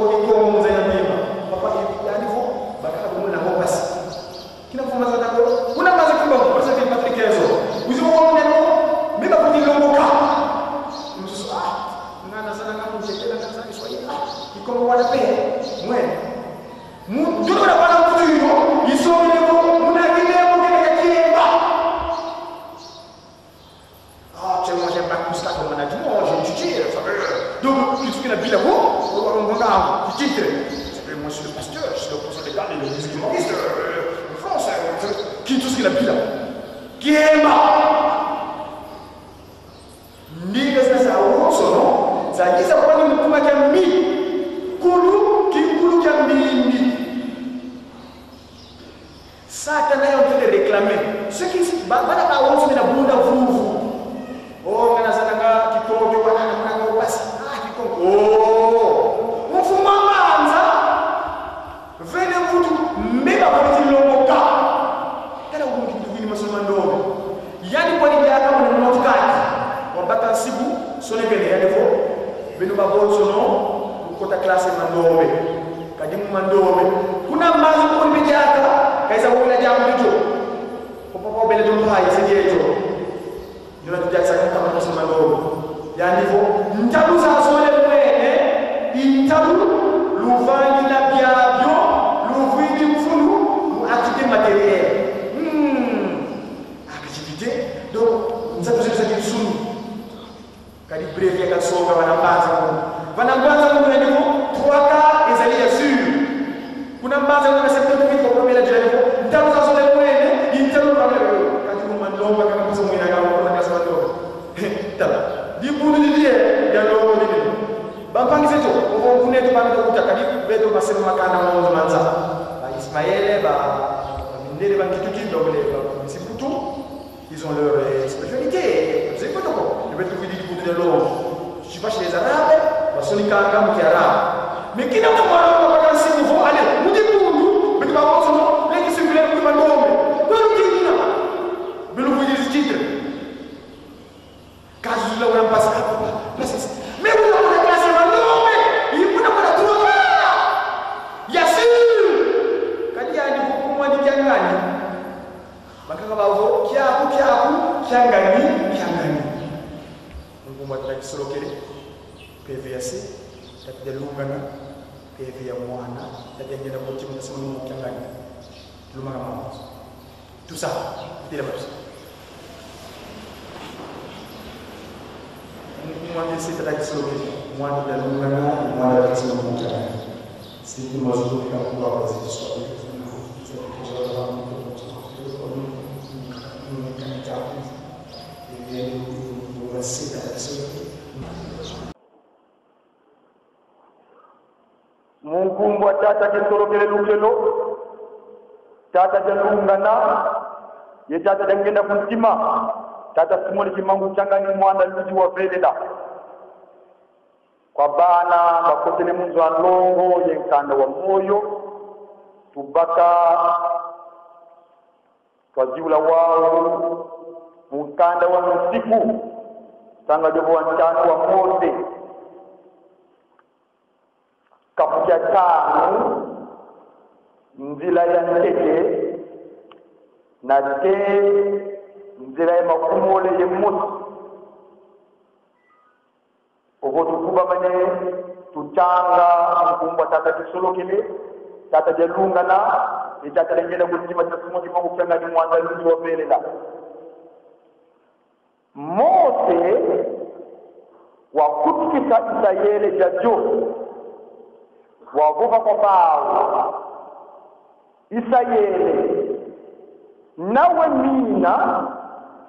wote kwa mzee na mima papa yani vo bakala kumuna ngopasi kina kufuma za tako kuna mazi kimba kwa sababu patrikezo uzo wone no mimi kwa kilongoka mtu ngana sana kama mchekela kana sana Kiswahili iko wala pe mwe ndio na bana mtu hiyo isome leo muna kile mkeka kiemba tu moi j'aime pas tout ça comme on a dit moi j'ai étudié ça donc tu sais la Bible on regarde tu titre moi je suis le pasteur je suis le professeur d'école et le musulmaniste en France qui tout ce qu'il a Bible kiemba ndiga sasa uoso no zagiza kwa nini mkuma jamii kulu kikulu jamii Satan nayo peut réclamer ce qui bana ka wonso na bunda vuvu oh kana sananga kikongo kwa nanga basi kikongo oh mfuma manza vele mvutu mbeba kwa tilongoka kana ukimkini masoma ndogo yani kwa nini yaka mwana mwatukati wabata sibu sonekene ya defo benu babol sono kota klase mandobe kadimu mandobe kuna mazi kwa mbejaka kaisa wala jamu hicho popo bele ndo hai sejejo ndio tujaza kama tunasema ndogo yani hivyo ntabu za sole mwene intabu luvangi la biabyo luvindi mfulu mu activité matérielle activité donc nzabu zetu sunu kadi bref ya kasoga wanambaza mungu na ndivyo tuaka ezali ya sur kuna mbaza kuna secteur de vie kwa premier la jirani ntabu za sole mwene intabu kama kati mumandonga kama kuzo mwina kama kuna kasa ndogo tala di bunu di die ya ndogo di bampangi zetu kwa kunetu bana kuta kadi beto basema makana mwanzo manza ba Ismaël ba mindele ba kitu kidogo le ba misiputu ils ont leur spécialité c'est quoi donc je vais trouver du bout de l'eau je suis pas chez les arabes parce que les kangam qui arabes mais qui n'a pas parlé de ce niveau allez nous dit pour nous mais tu vas voir son nom les qui circulent pour pas tomber quoi nous dit là mais nous voyons ce titre quand je là on passe kyaku kyangani ngumba takisolokere pevu yase takijalungana pevu ya mwana takigenda mutima nasema kyangani lumana mama tout ça c'était la même mwana c'est takisolokere mwana dalungana mwana takisolokere c'est que moi je veux pas pouvoir passer ce soir mungu tata kisorokele lukelo tata jalungana ye tata dangenda kuntima tata simoni kimangu changani mwana luji wa velela kwa bana bakotene munzu alongo yenkanda wa moyo tubaka twajiula wao mukanda wa msiku tanga jobo wantano wa mose kapuja tano nzila ya nteke na te nzila ya makumole ye musi ogo tukuba mane tutanga mkumba tata kisolokele tata jalungana itata lengena kutima tasumo kimangu kyanga ni mwanda luji wa belela Mose wa kutikisa Israeli jajo wavuka kwa bao Israeli nawe mina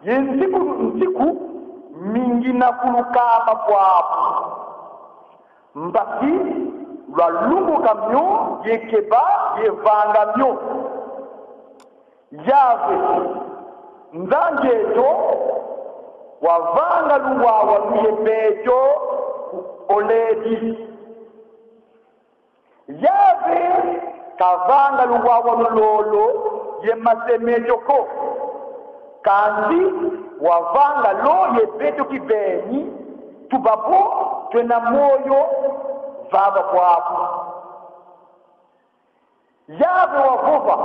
yensiku mingi na kulukama kwapo mbaki lwalungu kamyo yekeba yevanga myo yave nzanjeto wavanga luwawa luyebejo oledi yave kavanga luwawa lulolo yemasemejoko kandi wavanga lo yebejo kibeni tubapo twena moyo vava kwapo yave wavuva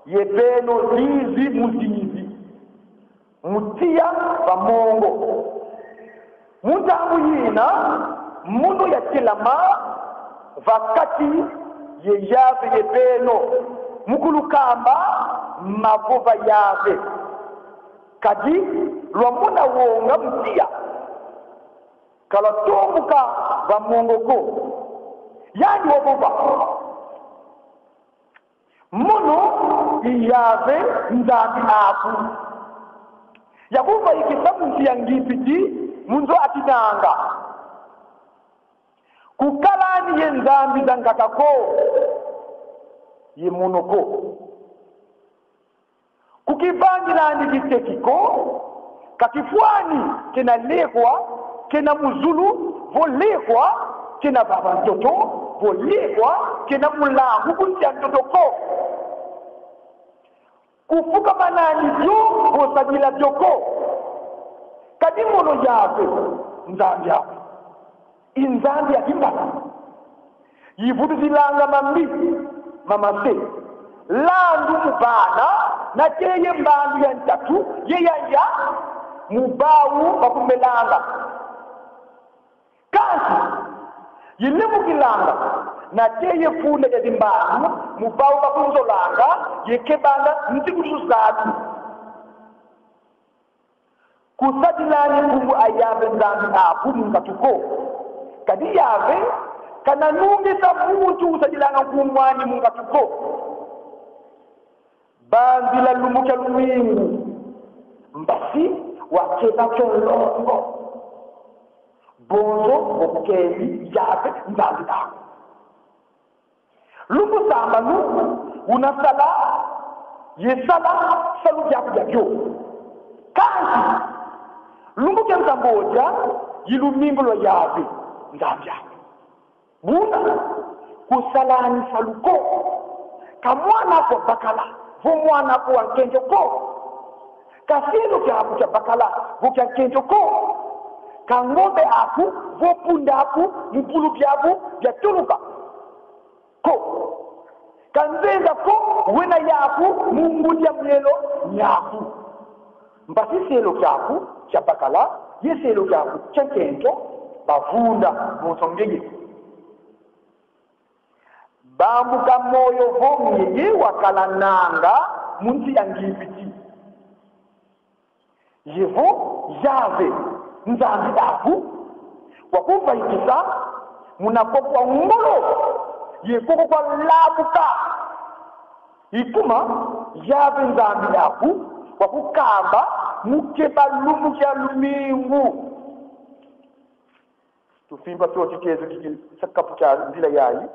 yebeno zizi muzizi mutia bamongo mutangu yina munu ya kilama vakati ye yave yebeno mukulukamba mavuva yave kadi lwamuna wonga mutia kalatombuka bamongo ko yani wavuva munu yave nzambi aku yakuva ikisabu ntiya ngipiti munzo atinanga kukalani ye nzambi zangakako ye munoko kukibangilani kitekiko kakifwani kena lekwa kena muzulu volekwa kena baba mtoto volekwa kena mulangu kuntia mtotoko kufuka manani byo bosagila byoko kadi mono yawe nzambi yawe inzambi ya kimbala yivudu zilanga mambi mamase landu mubana na teye mbandu ya ntatu yeyaya mubawu bakumelanga kasi yile mukilanga na teye fune ya zimbandu mubawu bakunzolanga yekebanga ntikususatu kusadilani kungu ayabe nzambi apu mungatuko kadi yave kana nungisa muntu usadilanga kumwani mungatuko bandila lumuka lumingu mbasi wakeba cholongo bonzo okeli yave nzambi apu lumu samba nu unasala yesala salu jabu jabyo kansi lungu kemsa mboja yilumingo lo yave nzambya buna kusalani saluko kamwana ko bakala vo mwana ko ankenjo ko kasino kyabu kya bakala vo kya kenjo ko kangombe aku vo punda aku mupulu byabu bya tuluka ko kanzenga ko wena yaku mungu ya mlelo nyaku mpasi selo kyaku kyapakala ye selo kyaku kyekento bavunda musongege bambuka moyo vomye ye wakalananga munsi yangibiti yevo yave nzambi avu wakuvaikisa munakokwa ngolo yekoko kwa labuka ikuma yave nzambi avu wakukamba mukeba lumu kya lumingu tufimba tuwa chikezo sakapu cha zila yayi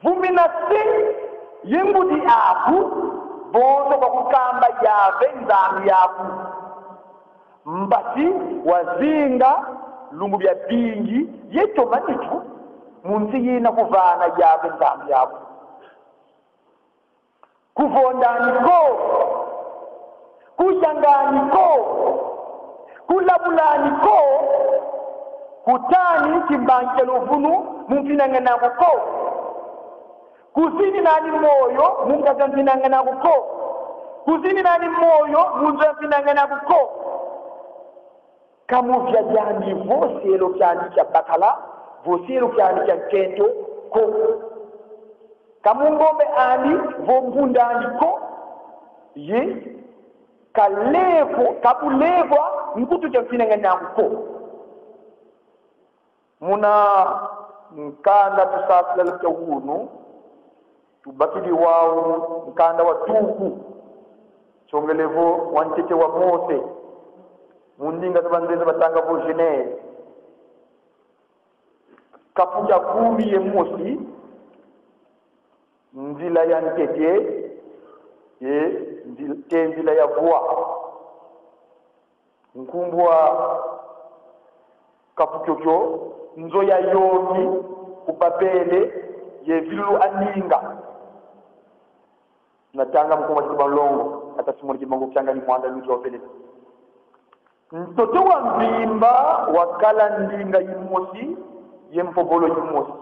vumina si yingudi avu bono wakukamba yave nzambi avu mbati wazinga lungu bya bingi yeto manitu munsi yina kuvana yave nzambi avu kuvondaniko kushanganiko kulabulaniko kutani kimbankelo vunu mumfinanganako kuzini nani moyo mumkazamfinanganako kuzini nani moyo munzamfinanganako kamu vya jani voselo kyandi kya bakala voselo kyandi kya kento ko kamu ngombe ani vombunda andiko ye kalevo kabulevwa nkutu cha mfinanganako muna nkanda tusasila lupya hunu tubakili wao nkanda wa tuku chongelevo wantete wa Mose mundinga tabanzeza batanga vo Genève kapuja 10 ye Mosi nzila ya ntete ye nzila ya voa nkumbwa kapukyokyo nzo ya yomi kupapele ye vilu aninga natanga mkoma kibalongo hata simoni kibango kyanga ni mwanda lujo opele mtoto wa mbimba wakala ndinga yimosi ye mpobolo yimosi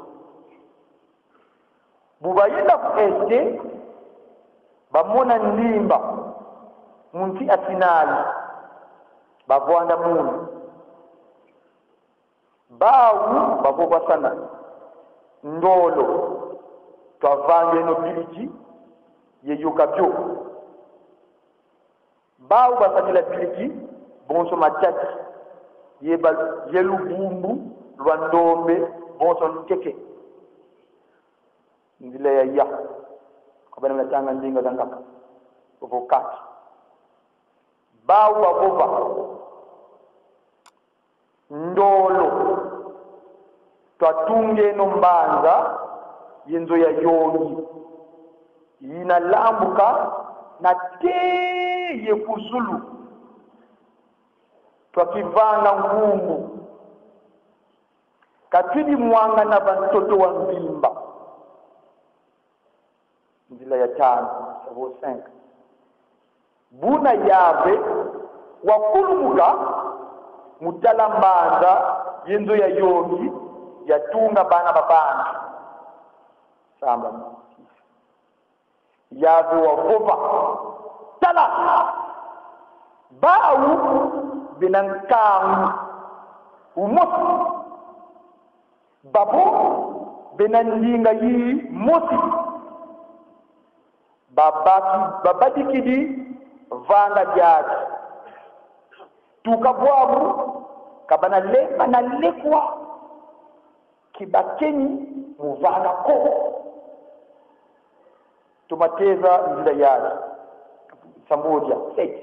bubayenda ku este bamona ndimba munti asinali bavwanda munu bawu bavova sana ndolo twavange no biliki yeyuka byo bawu basakila biliki bonso matati yelubumbu lwa ndombe bonso nkeke ndila ya kabana mnatanga ndinga zankaka vokati bawu avova ndolo twatunge no mbanza yenzo ya yongi inalambuka na teye kuzulu twakivanga ngumbu katidi mwanga na bantoto wa mbimba ndila ya 5 savo 5 buna yave wakulumuka mutala mbanza yenzo ya yongi yatunga bana babana samba yave wavova tala bawu binankangu umosi babu binandinga yi mosi babadikidi vanga jati tukabwabu kabana lepa na lekwa kibakeni muvanga ko tumateza nzila yake samboja 6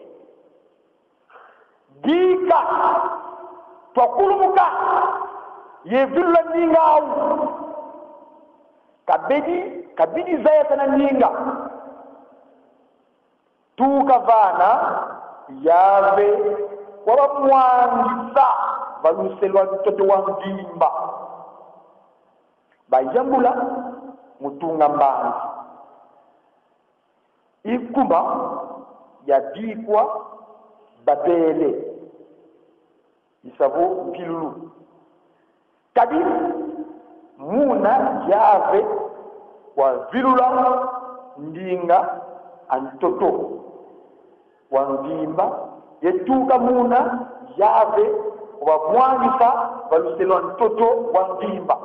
dika twakulumuka yevilla ninga kabidi zaya kana ninga tukavana yave wabamwangisa baluselwa mtoto wa mbimba bayambula mutunga mbanzi ikuma yadikwa babele isavo mpilulu kadi muna yave wa vilula ndinga antoto wa ndimba yetuka muna yave wamwangisa valuselo ntoto wa ndimba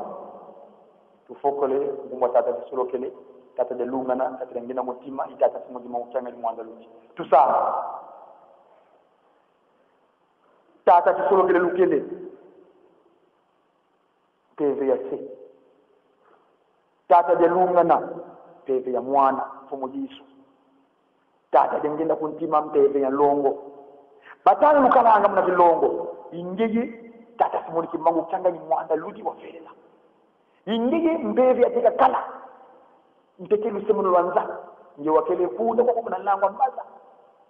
tufokole ngumwa tata tisolokele tata de lungana tata ngina mutima itata simudima ukanga ni mwanda luti tusama tata tisolokele lukele peve ya se tata de lungana peve ya mwana fumo Yesu tata de ngina kuntima mpeve ya longo batana lukalanga mna vilongo ingege tata simoni kimangu ukanga ni mwanda luti wa fela ingege mbevi atika kala mtekelu semuno lwanza nge wakele kuda kwa kuna langwa mbaza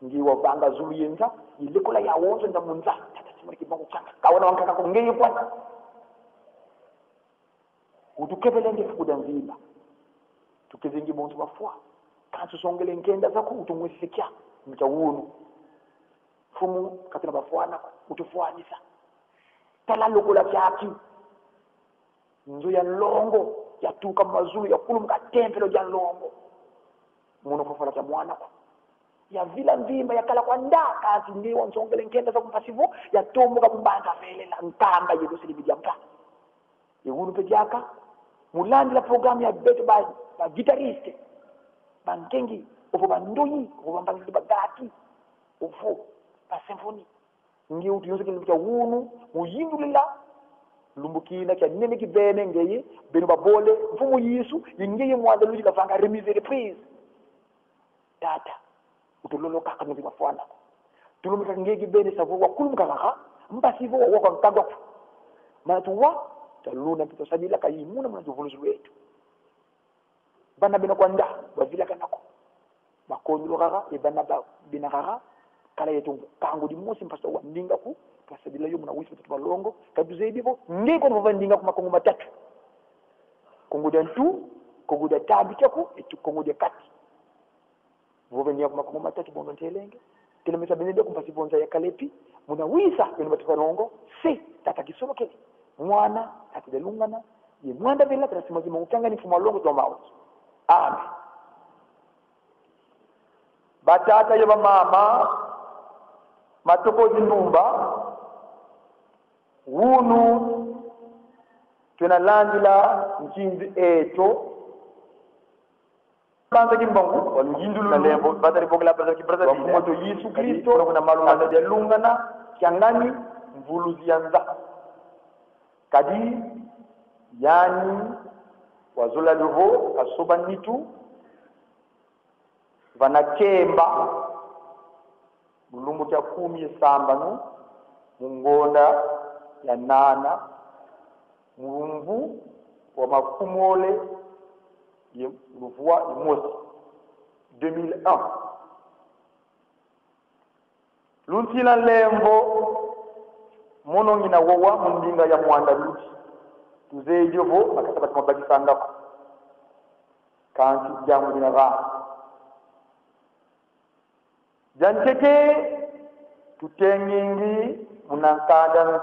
nge wavanga zulu yenza ilekola ya wonzo nda munza tata simoni kimangu changa kawana wankaka kongeye kwa utukebelenge fukuda nzima tukezengi bonzo bafwa kantu songele nkenda zako utumwesikia mtawunu fumu katina bafwana utufuanisa tala lokola kyaki nzo ya longo yatuka mazulu ya kulumka tempelo ya longo muno fofala cha mwana kwa ya vila nzimba ya kala kwa ndaka azindiwa nsongele nkenda za kumpasivo ya tomu kabubanda vele la nkamba yedo silibija mpa yegunu pejaka mulandi la programu ya beto ba guitariste bankengi ofo bandoyi ofo bambangili bagati ofo ba symphony ngi uti yose kilibija wunu muyindulila lumbukina kya nene kibene ngeye beno babole mfumu Yesu ingeye mwanda luji kafanga remise reprise tata utololo kaka ngi mafwana tulumika ngeye kibene savu wakulumka kaka mbasivo wako nkagwa matuwa taluna pito sabila kayimuna mwana juvuluzu wetu bana bena kwanda wavila kanako makonyo kaka ibana bina kaka kala yetu kangu di mosi mpasa wa ndinga ku kasabila yo muna wisi tutu balongo kaduze bibo ngiko no vandinga ku makongo matatu kongo da ntu kongo da tabi chako etu kongo da kati vovendia ku makongo matatu bondo ntelenge kilomita benede ku mpasi bonza ya kalepi muna wisa beno batu balongo se tata kisolo kele mwana atide lungana ye mwanda bela trasimo zima ukanga ni fuma longo to mawo amen batata yo mama matoko zinumba wunu tunalandila nkinzi eto banza kimbongo walujindulu na lembo batari bogla baza kibraza wa moto Yesu Kristo kuna malunga ya lungana kyangani mvuluzi yanza kadi yani wazula luvo asoba nitu vanakemba mulumbu cha 10 sambano mungonda ya nana mulumbu wa makumole ye luvua imosi 2001 luntila lembo mono ngina wowa mundinga ya mwanda luti tuzejovo makasabati mabakisanga kanti jamu dinara jancheke tutengingi munankada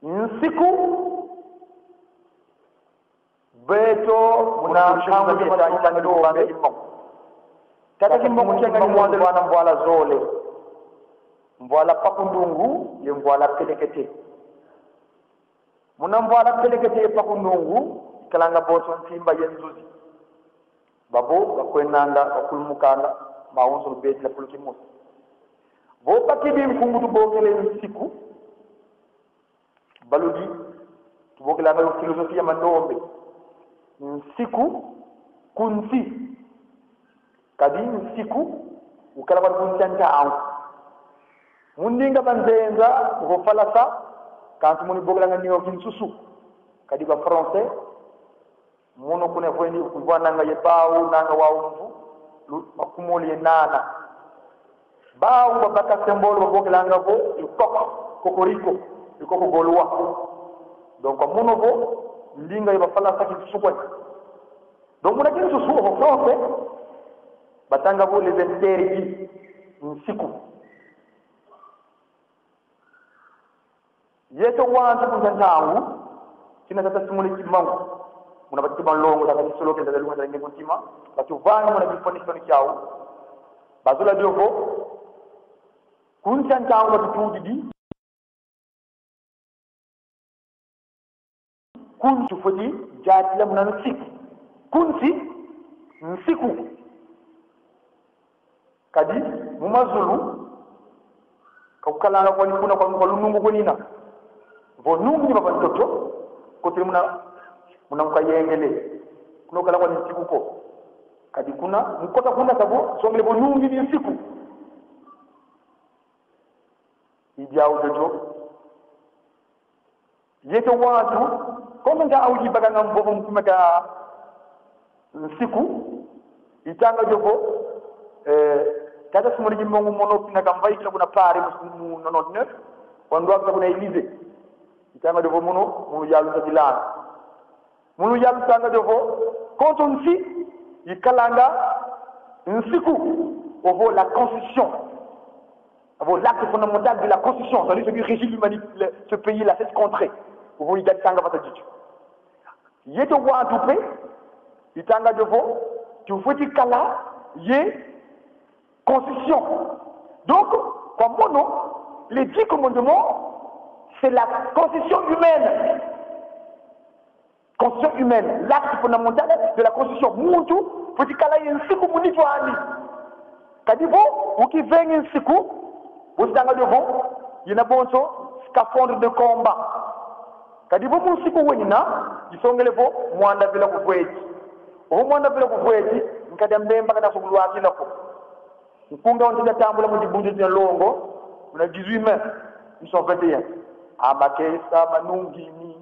nsiku beto munankangu beta itangido banga immo tata kimmo kuchenga ni mwande bana mbwala zole mbwala pakundungu ye mbwala pelekete muna mbwala pelekete pakundungu kalanga boso ntimba yenzuzi babo bakwenanga bakulumukanga maunzo beti la puluki musa bo pakidi mfungu tubongele nsiku baludi tubongela na filosofia mandombe nsiku kunsi kadi nsiku ukala ba kuntanta au mundinga banzenza ko falasa kantu muni bogla ngani o kinsusu kadi ba français mono kuna fwendi kubwana nga yebawu nanga waumvu makumoli nana bawu babaka sembolo bogla ngabo ikoko kokoriko ikoko golwa donc mono bo ndinga yeba falasa kinsusu kwa donc muna kinsusu ko français batanga bo les interdits nsiku yeto wanza kunjantangu kina tata simuli kimangu muna bati balongo tata solo ke tata lunga ngene kuntima batu vanga muna bifonisoni kyao bazola dioko kun santanga tutudi di kun tufoti jati la munanu siku kunsi nsiku kadi mumazulu kaukalanga kwa nikuna kwa lunungu kunina vo nungu ni baba ntoto kote muna mkayengele kuna kala kwa nsiku ko kadi kuna mkota kuna sabo songele vo nungu ni nsiku ijao jojo yeto watu kono nga auji baganga mbogo mkumeka nsiku itanga jogo kata sumuri jimongo mono kina kambai kila kuna pare mu nonotne wando akta kuna elize itanga jogo mono mu yalu ta dilana mu yalu tanga jogo konto nsi ikalanga nsiku ovo la constitution ovo l'acte fondamental de la constitution dans ce qui régit l'humanité ce pays là cette contrée ovo idali tanga pata jitu yeto wa tupe itanga jogo tu faut kala ye constitution. Donc, comme mon nom, les 10 commandements, c'est la constitution humaine. Constitution humaine, l'acte fondamental de la constitution. Moutou, faut dire qu'il y a un siku mounito ani. Kadibo, ou qui vient un siku, vous êtes dans le devant, il y a un bon scaphandre de combat. Kadibo, mon siku wenina, ils sont les beaux, moi on a vu la couvouette. Au moins on a vu la couvouette, on a dit que on a fait la couvouette. Mpunga on tita tambula mujibundu ya longo na 18 mai ils sont 21 amakesa manungini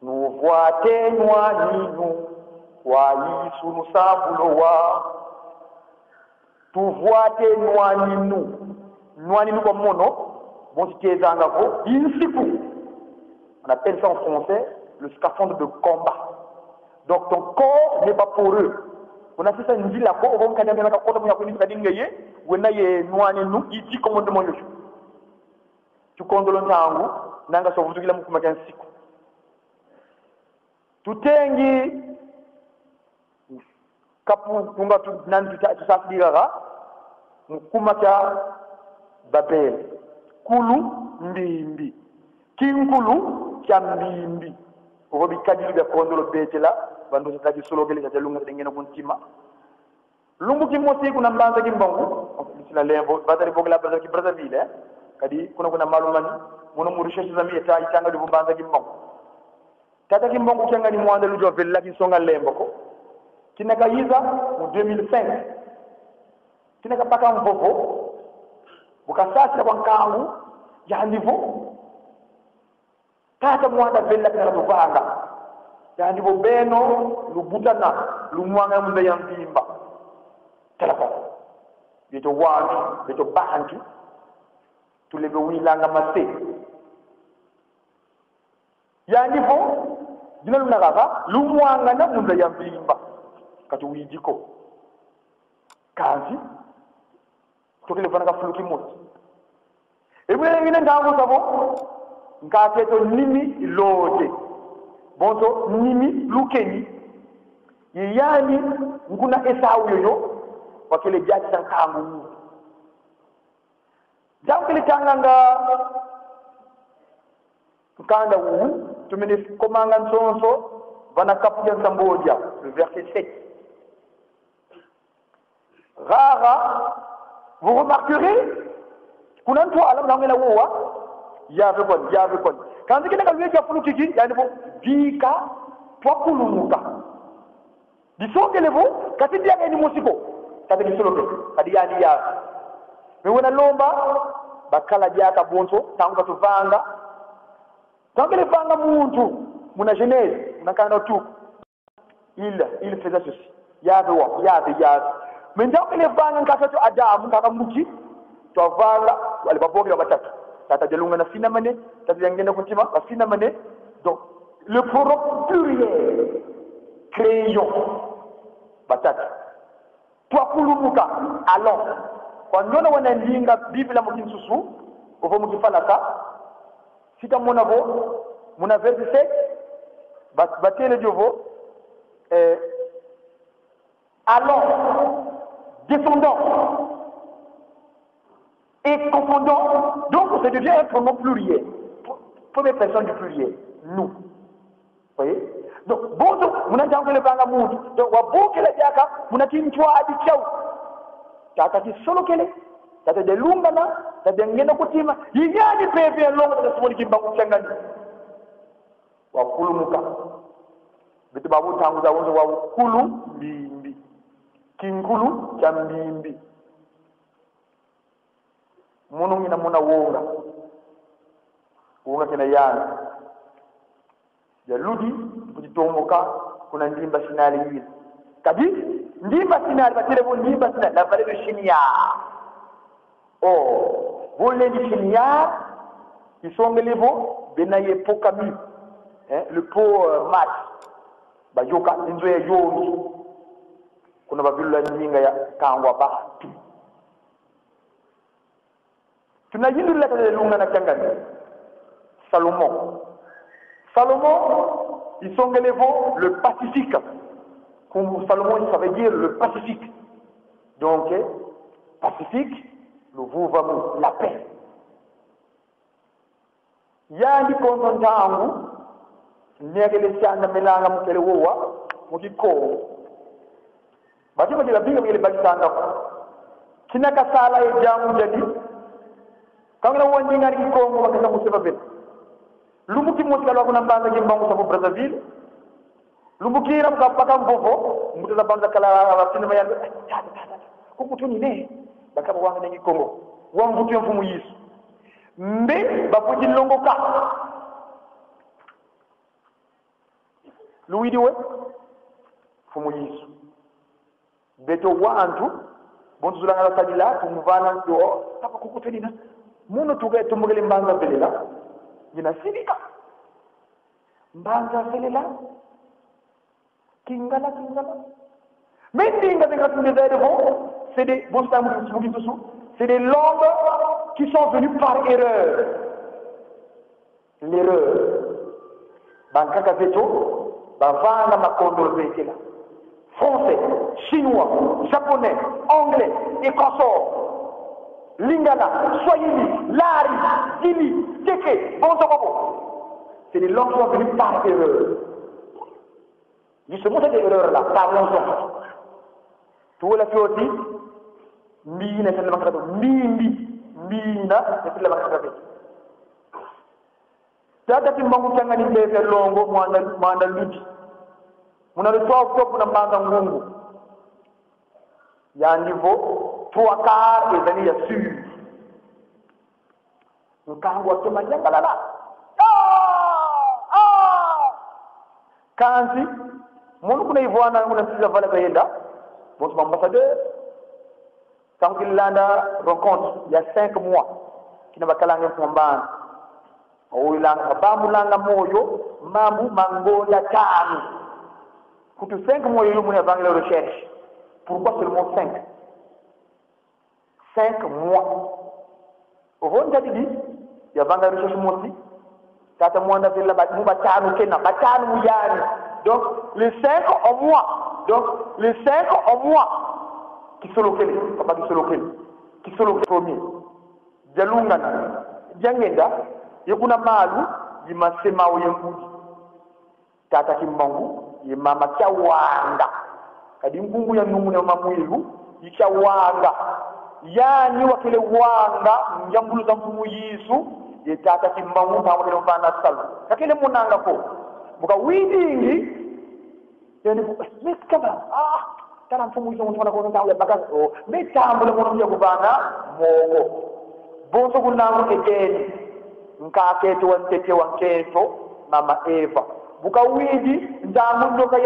nuvuate nwaninu wa Yesu nusabulo wa tuvuate nwaninu kwa mono bon sikezanga ko insiku on appelle ça en français le scaphandre de combat. Donc ton corps n'est pas poreux. On a fait ça une ville à quoi on va quand même la côte de la Kadingaye, où on a eu noani nous, il dit comment de mon yeux. Tu comptes le temps, nanga so vutu kila mkumaka nsiku. Tutengi kapu kunga tu nanti tu safdiraga mkumaka babel. Kulu mbimbi. Kinkulu kya mbimbi. Obi kadiri ga kondolo betela. Bandu sitaki solo gele cha lunga dengena kuntima lungu kimosi kuna mbanza kimbongo sila lembo batari bogla bazar ki Brazzaville kadi kuna malumani mono mu recherche zami eta itanga de mbanza kimbongo tata kimbongo kyanga ni mwanda lujo vella ki songa lembo ko kinaka yiza mu 2005 kinaka paka mvovo bukasasi kwa nkangu ya ndivo tata mwanda vella kana tuvanga yani bo beno lubutana lumwanga mbe ya mpimba telefon yeto wantu yeto bantu tulebe wilanga mase yani bo dina lunagaga lumwanga na mbe ya mpimba kati wijiko kazi tokele vanaka fuluki moti ebule ngine ndango sabo ngateto nimi lote bonzo nimi lukeni yiyani nguna esau yoyo wakele jati sankangu jamkele tanganga kanda wu tumene komanga nsonso bana kapuya samboja le verset 7 rara vous remarquerez kuna mtu alamu ngela wowa yave kon kanzi kina kalweja fulukiki yani bo dika twakulumuka disongelevo kati dia ni musiko kati disoloke kadi yani ya mewana lomba bakala jaka bonso tangu tuvanga tangele vanga muntu muna genèse unakana tu il faisait ceci yave mais ndakele vanga ngakato adamu ngakamuki twavanga wale baboge batatu tata jalunga na fina mane tata yangena kuntima ba fina mane donc le pronom pluriel crayon batata twakulumuka allons kwa ndona wanaandinga biblia mkinsusu uvo mkifalaka sita mona vo mona verset batele jovo allons descendons et confondant, donc ça devient un pronom pluriel. Première personne du pluriel, nous. Vous voyez? Donc, bon, on a déjà le banga mood. Donc, on a beaucoup de diaka, on a dit toi à dit ciao. Tata qui solo kele, tata de lungana, tata de ngena kutima, il y a des PV longs de ce qui va vous faire. Wa kulu muka. Bitu babu tangu za wonzo wa kulu mbimbi. Kingulu cha mbimbi. Mono ngina mona wonga. Wonga tena yana. Ya ludi kujitomoka kuna ndimba sinali hili. Kadi ndimba sinali batele bo ndimba sinali la vale de chinia. Oh, voler de chinia ils sont levo benaye pokami. Le pot mat bayoka inzo ya yongi kuna babila nyinga ya kangwa ba tunajindula kale lunga na kangani Salomon ils sont élevés le Pacifique. Comme Salomon ça veut dire le Pacifique. Donc Pacifique le vouvamu la paix. Yani kontontangu negele chanda melanga mukele wowa mukiko batima jila binga mele bakitanda kinaka sala e jamu jadi kangana wonji ngari ko mo bakata museba ben lumuki moskalo ko nambanga jimbangu sabu Brazzaville lumuki ram ka pakam fofo mutala banza kala sinema ya ko mutuni ne bakaba wanga ngi Kongo wangu tu mfumu yisu mbe bapuji longo ka Louis diwe fumu yisu beto wantu bontu zulanga sadila tumuvana ndo papa kukutelina muno tuga tumugele mbanga belela jina sidika mbanga belela kingala mendinga denga tunde bon c'est des c'est des langues qui sont venues par erreur. L'erreur bankaka veto bavanga makondo vetela français, chinois, japonais, anglais et consorts, lingala, swahili, lari, dili, teke, bonsokobo. C'est des langues qui sont venues par erreur. Justement cette erreur là, parlons-en. Tout la fioti mbina c'est le makarato mbina c'est le makarato. Tata timbangu changani bebe longo mwanda ludi. Muna le 3 octobre na mbanga ngungu. Ya niveau 3 quarts des années ya sur. Nkangu atoma nyangalala. Kanzi munu kuna ivwana kuna sisa vala kayenda. Votre ambassadeur quand il l'a rencontre il y a 5 mois qui n'a pas kalanga mbanga. Oilanga bamulanga moyo mamu mangola tanu. Pour 5 mois il y a dans la recherche. Pourquoi seulement 5? 5 mois. Au fond dit il y a dans la recherche aussi. Tata mwanda vela mu batanu kena batanu muyani. Donc les 5 au mois. Donc les 5 au mois qui sont locaux, papa qui sont locaux premier. Jalungana jangenda yekuna malu yimasema uyembudi tata kimbangu yemama chawanga kadi ngungu ya nungu na mamwilu yichawanga yani wakile wanga njambulu za mfumu Yesu ye tata kimbangu pamoja na bana salu kakile munanga ko buka widingi yani meskaba kana mfumu Yesu mwana ko ntawe bakaso metambule mwana ya kubana mogo bonso kunangu ekeni nkaketo wantete wanketo mama Eva buka widi nzamundoka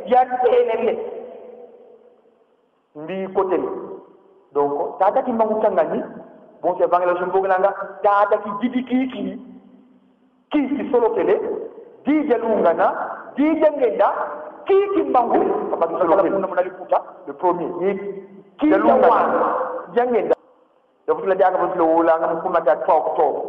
yantele ndi kotele donc tata ki mangu tangani bon c'est evangelation boglanga tata ki didikiki ki solo kele di jalungana di jangenda ki mangu papa ki solo kele mona likuta le premier ki jalungana jangenda donc la jaga bo lo la ngam kuma ta 3 octobre